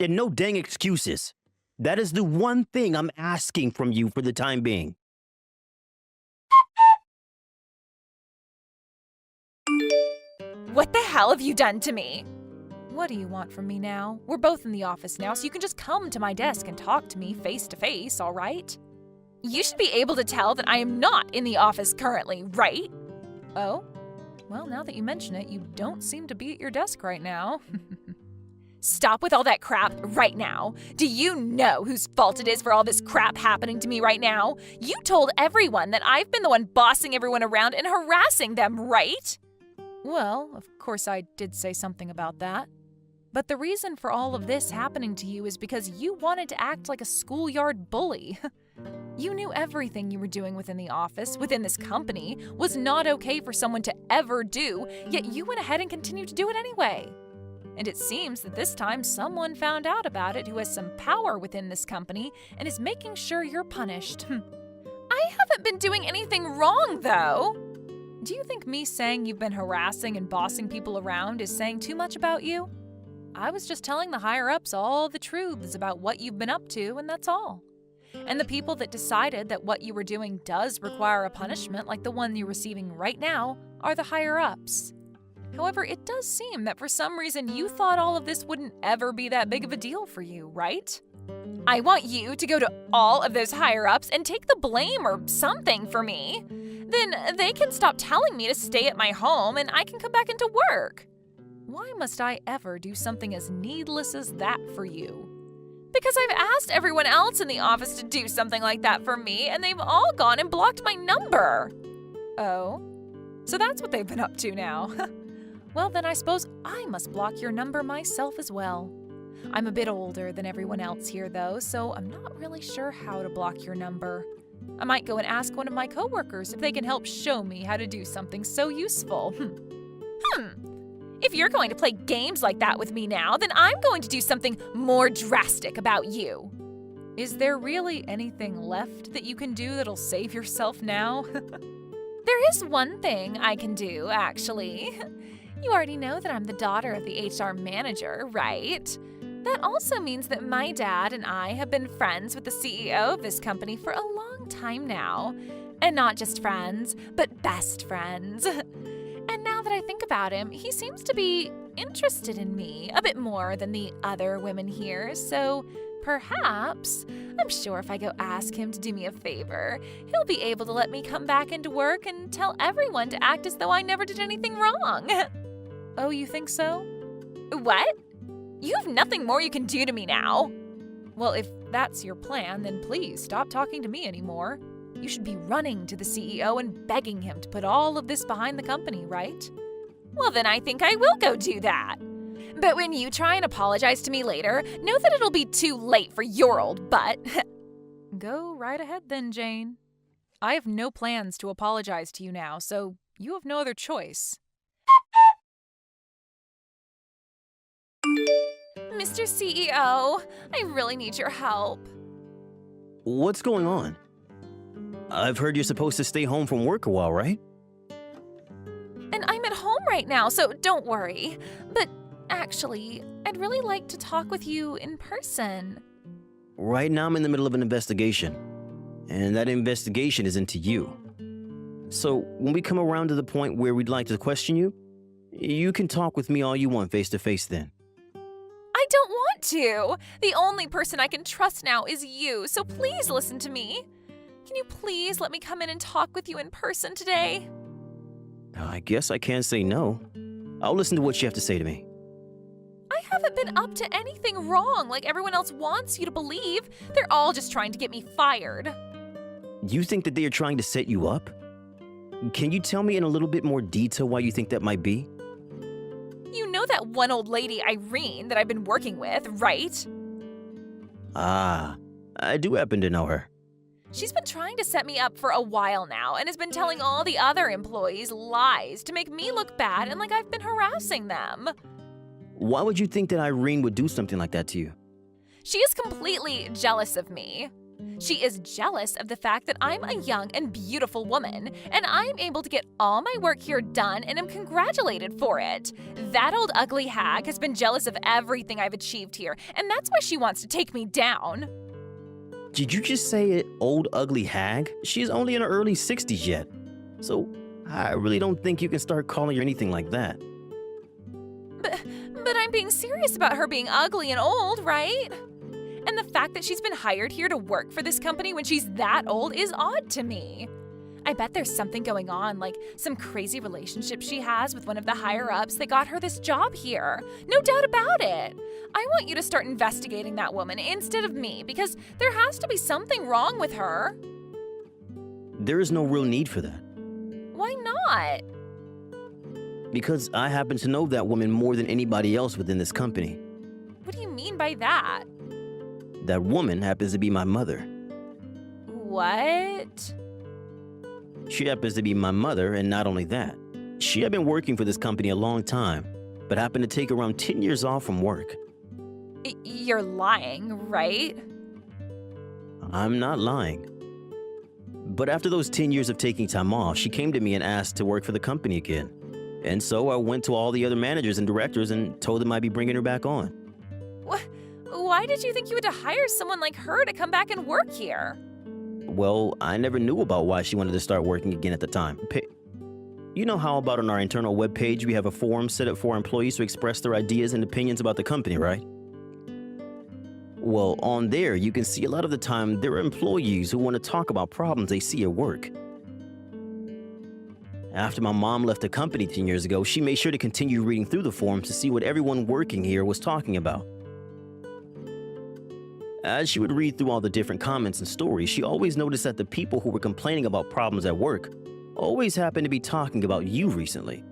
no dang excuses. That is the one thing I'm asking from you for the time being. What the hell have you done to me? What do you want from me now? We're both in the office now, so you can just come to my desk and talk to me face to face, all right? You should be able to tell that I am not in the office currently, right? Oh? Well, now that you mention it, you don't seem to be at your desk right now. Stop with all that crap right now. Do you know whose fault it is for all this crap happening to me right now? You told everyone that I've been the one bossing everyone around and harassing them, right? Well, of course I did say something about that. But the reason for all of this happening to you is because you wanted to act like a schoolyard bully. You knew everything you were doing within the office, within this company, was not okay for someone to ever do, yet you went ahead and continued to do it anyway. And it seems that this time someone found out about it who has some power within this company and is making sure you're punished. I haven't been doing anything wrong, though. Do you think me saying you've been harassing and bossing people around is saying too much about you? I was just telling the higher-ups all the truths about what you've been up to, and that's all. And the people that decided that what you were doing does require a punishment like the one you're receiving right now are the higher-ups. However, it does seem that for some reason you thought all of this wouldn't ever be that big of a deal for you, right? I want you to go to all of those higher-ups and take the blame or something for me. Then they can stop telling me to stay at my home and I can come back into work. Why must I ever do something as needless as that for you? Because I've asked everyone else in the office to do something like that for me, and they've all gone and blocked my number. Oh? So that's what they've been up to now. Well, then I suppose I must block your number myself as well. I'm a bit older than everyone else here, though, so I'm not really sure how to block your number. I might go and ask one of my coworkers if they can help show me how to do something so useful. If you're going to play games like that with me now, then I'm going to do something more drastic about you. Is there really anything left that you can do that'll save yourself now? There is one thing I can do, actually. You already know that I'm the daughter of the HR manager, right? That also means that my dad and I have been friends with the CEO of this company for a long time now. And not just friends, but best friends. And now that I think about him, he seems to be interested in me a bit more than the other women here, so perhaps, I'm sure if I go ask him to do me a favor, he'll be able to let me come back into work and tell everyone to act as though I never did anything wrong. Oh, you think so? What? You have nothing more you can do to me now. Well, if that's your plan, then please stop talking to me anymore. You should be running to the CEO and begging him to put all of this behind the company, right? Well, then I think I will go do that. But when you try and apologize to me later, know that it'll be too late for your old butt. Go right ahead then, Jane. I have no plans to apologize to you now, so you have no other choice. Mr. CEO, I really need your help. What's going on? I've heard you're supposed to stay home from work a while, right? And I'm at home right now, so don't worry. But actually, I'd really like to talk with you in person. Right now I'm in the middle of an investigation, and that investigation is into you. So when we come around to the point where we'd like to question you, you can talk with me all you want face to face then. I don't want to. The only person I can trust now is you, so please listen to me. Can you please let me come in and talk with you in person today? I guess I can't say no. I'll listen to what you have to say to me. I haven't been up to anything wrong like everyone else wants you to believe. They're all just trying to get me fired. You think that they are trying to set you up? Can you tell me in a little bit more detail why you think that might be? You know that one old lady, Irene, that I've been working with, right? Ah, I do happen to know her. She's been trying to set me up for a while now and has been telling all the other employees lies to make me look bad and like I've been harassing them. Why would you think that Irene would do something like that to you? She is completely jealous of me. She is jealous of the fact that I'm a young and beautiful woman, and I'm able to get all my work here done and am congratulated for it. That old ugly hag has been jealous of everything I've achieved here, and that's why she wants to take me down. Did you just say it, old ugly hag? She's only in her early 60s yet. So I really don't think you can start calling her anything like that. But I'm being serious about her being ugly and old, right? And the fact that she's been hired here to work for this company when she's that old is odd to me. I bet there's something going on, like some crazy relationship she has with one of the higher-ups that got her this job here. No doubt about it. I want you to start investigating that woman instead of me, because there has to be something wrong with her. There is no real need for that. Why not? Because I happen to know that woman more than anybody else within this company. What do you mean by that? That woman happens to be my mother. What? She happens to be my mother, and not only that, she had been working for this company a long time, but happened to take around 10 years off from work. You're lying, right? I'm not lying. But after those 10 years of taking time off, she came to me and asked to work for the company again. And so I went to all the other managers and directors and told them I'd be bringing her back on. Why did you think you had to hire someone like her to come back and work here? Well, I never knew about why she wanted to start working again at the time. You know how about on our internal webpage we have a forum set up for our employees to express their ideas and opinions about the company, right? Well, on there you can see a lot of the time there are employees who want to talk about problems they see at work. After my mom left the company 10 years ago, she made sure to continue reading through the forums to see what everyone working here was talking about. As she would read through all the different comments and stories, she always noticed that the people who were complaining about problems at work always happened to be talking about you recently.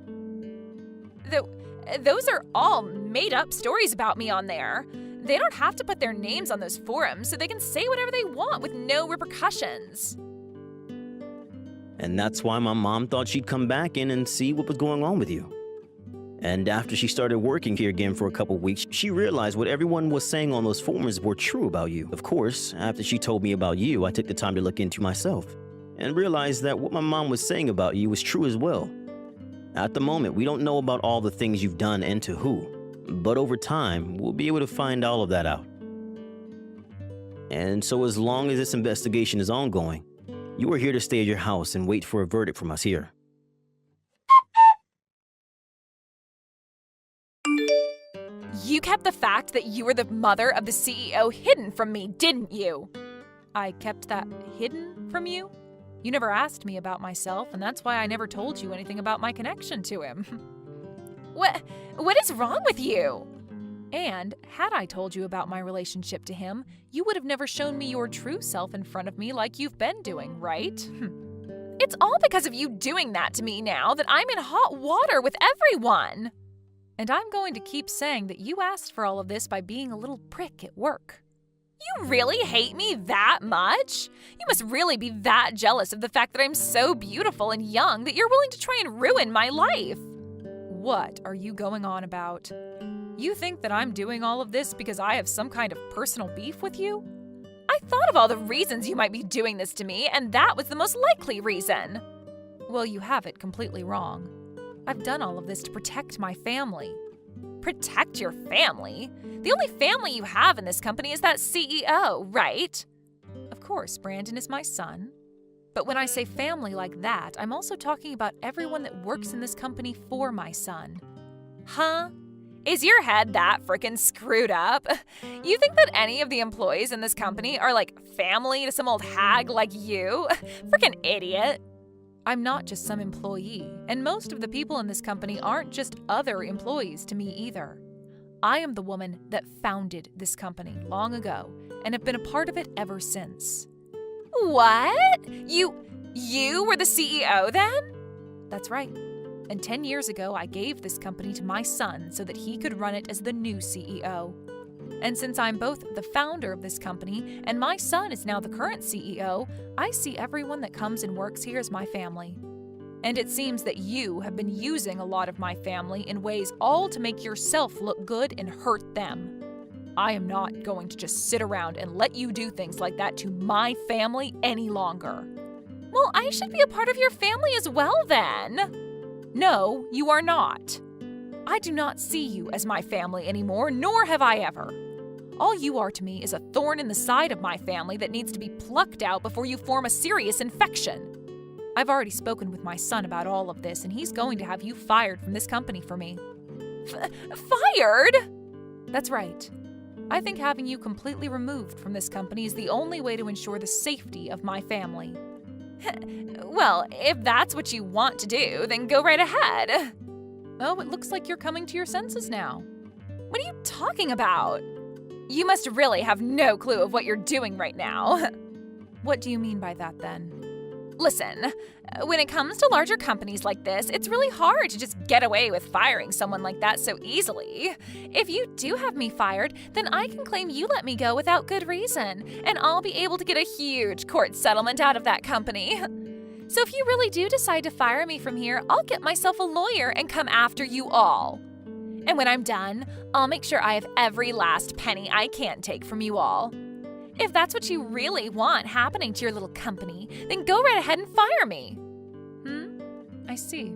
Those are all made-up stories about me on there. They don't have to put their names on those forums, so they can say whatever they want with no repercussions. And that's why my mom thought she'd come back in and see what was going on with you. And after she started working here again for a couple weeks, she realized what everyone was saying on those forums were true about you. Of course, after she told me about you, I took the time to look into myself and realized that what my mom was saying about you was true as well. At the moment, we don't know about all the things you've done and to who, but over time, we'll be able to find all of that out. And so as long as this investigation is ongoing, you are here to stay at your house and wait for a verdict from us here. You kept the fact that you were the mother of the CEO hidden from me, didn't you? I kept that hidden from you? You never asked me about myself, and that's why I never told you anything about my connection to him. What is wrong with you? And had I told you about my relationship to him, you would have never shown me your true self in front of me like you've been doing, right? It's all because of you doing that to me now that I'm in hot water with everyone. And I'm going to keep saying that you asked for all of this by being a little prick at work. You really hate me that much? You must really be that jealous of the fact that I'm so beautiful and young that you're willing to try and ruin my life. What are you going on about? You think that I'm doing all of this because I have some kind of personal beef with you? I thought of all the reasons you might be doing this to me, and that was the most likely reason. Well, you have it completely wrong. I've done all of this to protect my family. Protect your family? The only family you have in this company is that CEO, right? Of course, Brandon is my son. But when I say family like that, I'm also talking about everyone that works in this company for my son. Huh? Is your head that frickin' screwed up? You think that any of the employees in this company are like family to some old hag like you? Frickin' idiot. I'm not just some employee, and most of the people in this company aren't just other employees to me either. I am the woman that founded this company long ago and have been a part of it ever since. What? You were the CEO then? That's right. And 10 years ago, I gave this company to my son so that he could run it as the new CEO. And since I'm both the founder of this company and my son is now the current CEO, I see everyone that comes and works here as my family. And it seems that you have been using a lot of my family in ways all to make yourself look good and hurt them. I am not going to just sit around and let you do things like that to my family any longer. Well, I should be a part of your family as well then. No, you are not. I do not see you as my family anymore, nor have I ever. All you are to me is a thorn in the side of my family that needs to be plucked out before you form a serious infection. I've already spoken with my son about all of this, and he's going to have you fired from this company for me. Fired? That's right. I think having you completely removed from this company is the only way to ensure the safety of my family. Well, if that's what you want to do, then go right ahead. Oh, it looks like you're coming to your senses now. What are you talking about? You must really have no clue of what you're doing right now. What do you mean by that, then? Listen, when it comes to larger companies like this, it's really hard to just get away with firing someone like that so easily. If you do have me fired, then I can claim you let me go without good reason, and I'll be able to get a huge court settlement out of that company. So if you really do decide to fire me from here, I'll get myself a lawyer and come after you all. And when I'm done, I'll make sure I have every last penny I can take from you all. If that's what you really want happening to your little company, then go right ahead and fire me. I see.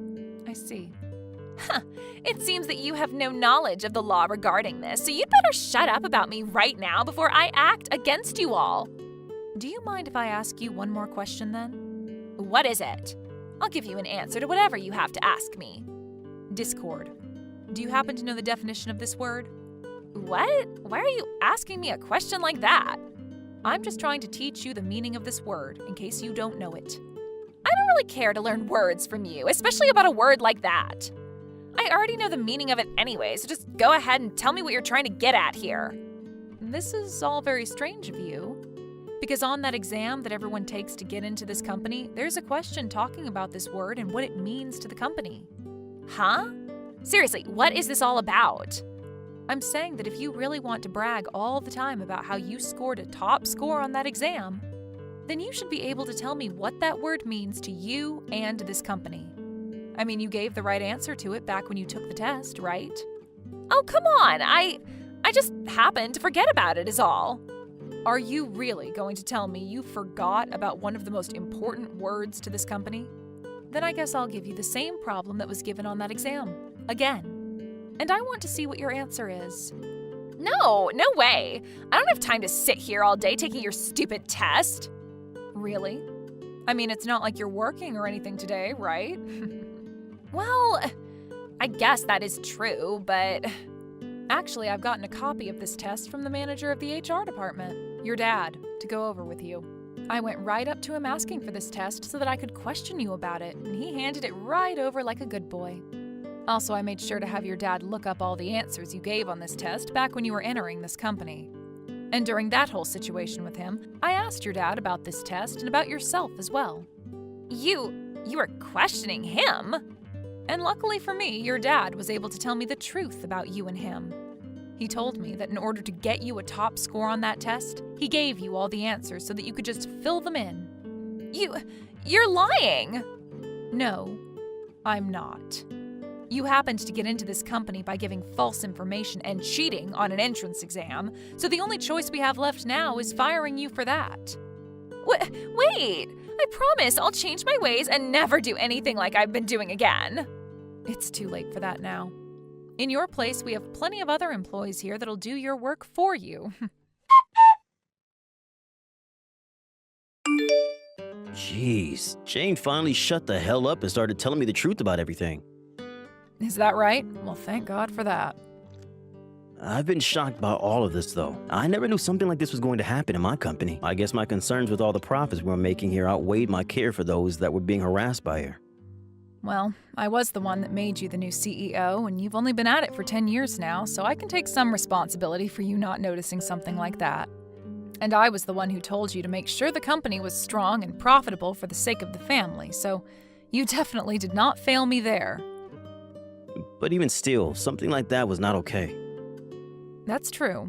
It seems that you have no knowledge of the law regarding this, so you'd better shut up about me right now before I act against you all. Do you mind if I ask you one more question, then? What is it? I'll give you an answer to whatever you have to ask me. Discord. Do you happen to know the definition of this word? What? Why are you asking me a question like that? I'm just trying to teach you the meaning of this word, in case you don't know it. I don't really care to learn words from you, especially about a word like that. I already know the meaning of it anyway, so just go ahead and tell me what you're trying to get at here. This is all very strange of you, because on that exam that everyone takes to get into this company, there's a question talking about this word and what it means to the company. Huh? Seriously, what is this all about? I'm saying that if you really want to brag all the time about how you scored a top score on that exam, then you should be able to tell me what that word means to you and this company. I mean, you gave the right answer to it back when you took the test, right? Oh, come on. I just happened to forget about it is all. Are you really going to tell me you forgot about one of the most important words to this company? Then I guess I'll give you the same problem that was given on that exam. Again. And I want to see what your answer is. No way. I don't have time to sit here all day taking your stupid test. Really? I mean, it's not like you're working or anything today, right? Well, I guess that is true, but... Actually, I've gotten a copy of this test from the manager of the HR department, your dad, to go over with you. I went right up to him asking for this test so that I could question you about it, and he handed it right over like a good boy. Also, I made sure to have your dad look up all the answers you gave on this test back when you were entering this company. And during that whole situation with him, I asked your dad about this test and about yourself as well. You were questioning him? And luckily for me, your dad was able to tell me the truth about you and him. He told me that in order to get you a top score on that test, he gave you all the answers so that you could just fill them in. You're lying! No, I'm not. You happened to get into this company by giving false information and cheating on an entrance exam, so the only choice we have left now is firing you for that. Wait! I promise I'll change my ways and never do anything like I've been doing again. It's too late for that now. In your place, we have plenty of other employees here that'll do your work for you. Jeez, Jane finally shut the hell up and started telling me the truth about everything. Is that right? Well, thank God for that. I've been shocked by all of this, though. I never knew something like this was going to happen in my company. I guess my concerns with all the profits we were making here outweighed my care for those that were being harassed by her. Well, I was the one that made you the new CEO, and you've only been at it for 10 years now, so I can take some responsibility for you not noticing something like that. And I was the one who told you to make sure the company was strong and profitable for the sake of the family, so you definitely did not fail me there. But even still, something like that was not okay. That's true.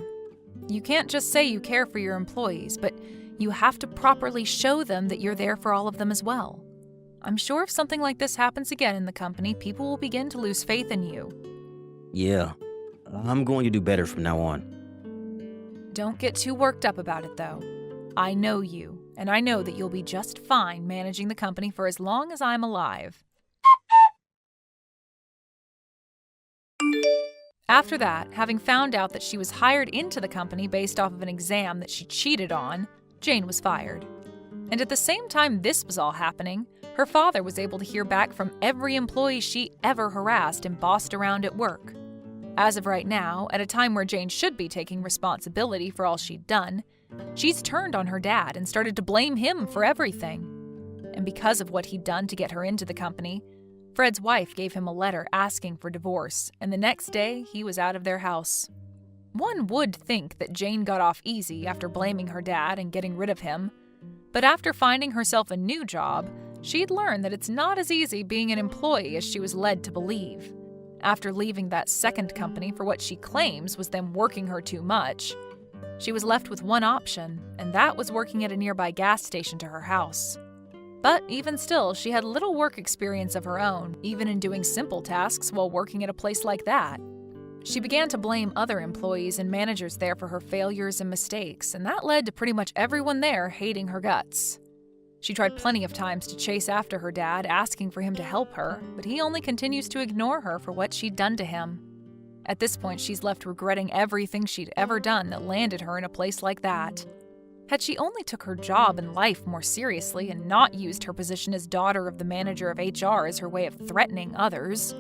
You can't just say you care for your employees, but you have to properly show them that you're there for all of them as well. I'm sure if something like this happens again in the company, people will begin to lose faith in you. Yeah, I'm going to do better from now on. Don't get too worked up about it, though. I know you, and I know that you'll be just fine managing the company for as long as I'm alive. After that, having found out that she was hired into the company based off of an exam that she cheated on, Jane was fired. And at the same time this was all happening, her father was able to hear back from every employee she ever harassed and bossed around at work. As of right now, at a time where Jane should be taking responsibility for all she'd done, she's turned on her dad and started to blame him for everything. And because of what he'd done to get her into the company, Fred's wife gave him a letter asking for divorce, and the next day he was out of their house. One would think that Jane got off easy after blaming her dad and getting rid of him, but after finding herself a new job, she'd learned that it's not as easy being an employee as she was led to believe. After leaving that second company for what she claims was them working her too much, she was left with one option, and that was working at a nearby gas station to her house. But even still, she had little work experience of her own, even in doing simple tasks while working at a place like that. She began to blame other employees and managers there for her failures and mistakes, and that led to pretty much everyone there hating her guts. She tried plenty of times to chase after her dad, asking for him to help her, but he only continues to ignore her for what she'd done to him. At this point, she's left regretting everything she'd ever done that landed her in a place like that. Had she only took her job and life more seriously and not used her position as daughter of the manager of HR as her way of threatening others,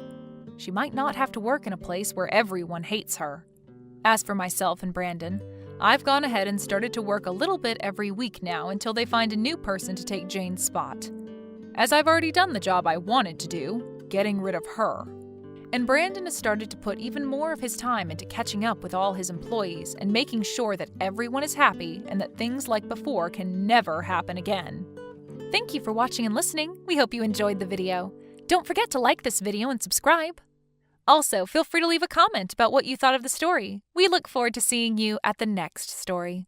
she might not have to work in a place where everyone hates her. As for myself and Brandon, I've gone ahead and started to work a little bit every week now until they find a new person to take Jane's spot. As I've already done the job I wanted to do, getting rid of her. And Brandon has started to put even more of his time into catching up with all his employees and making sure that everyone is happy and that things like before can never happen again. Thank you for watching and listening. We hope you enjoyed the video. Don't forget to like this video and subscribe. Also, feel free to leave a comment about what you thought of the story. We look forward to seeing you at the next story.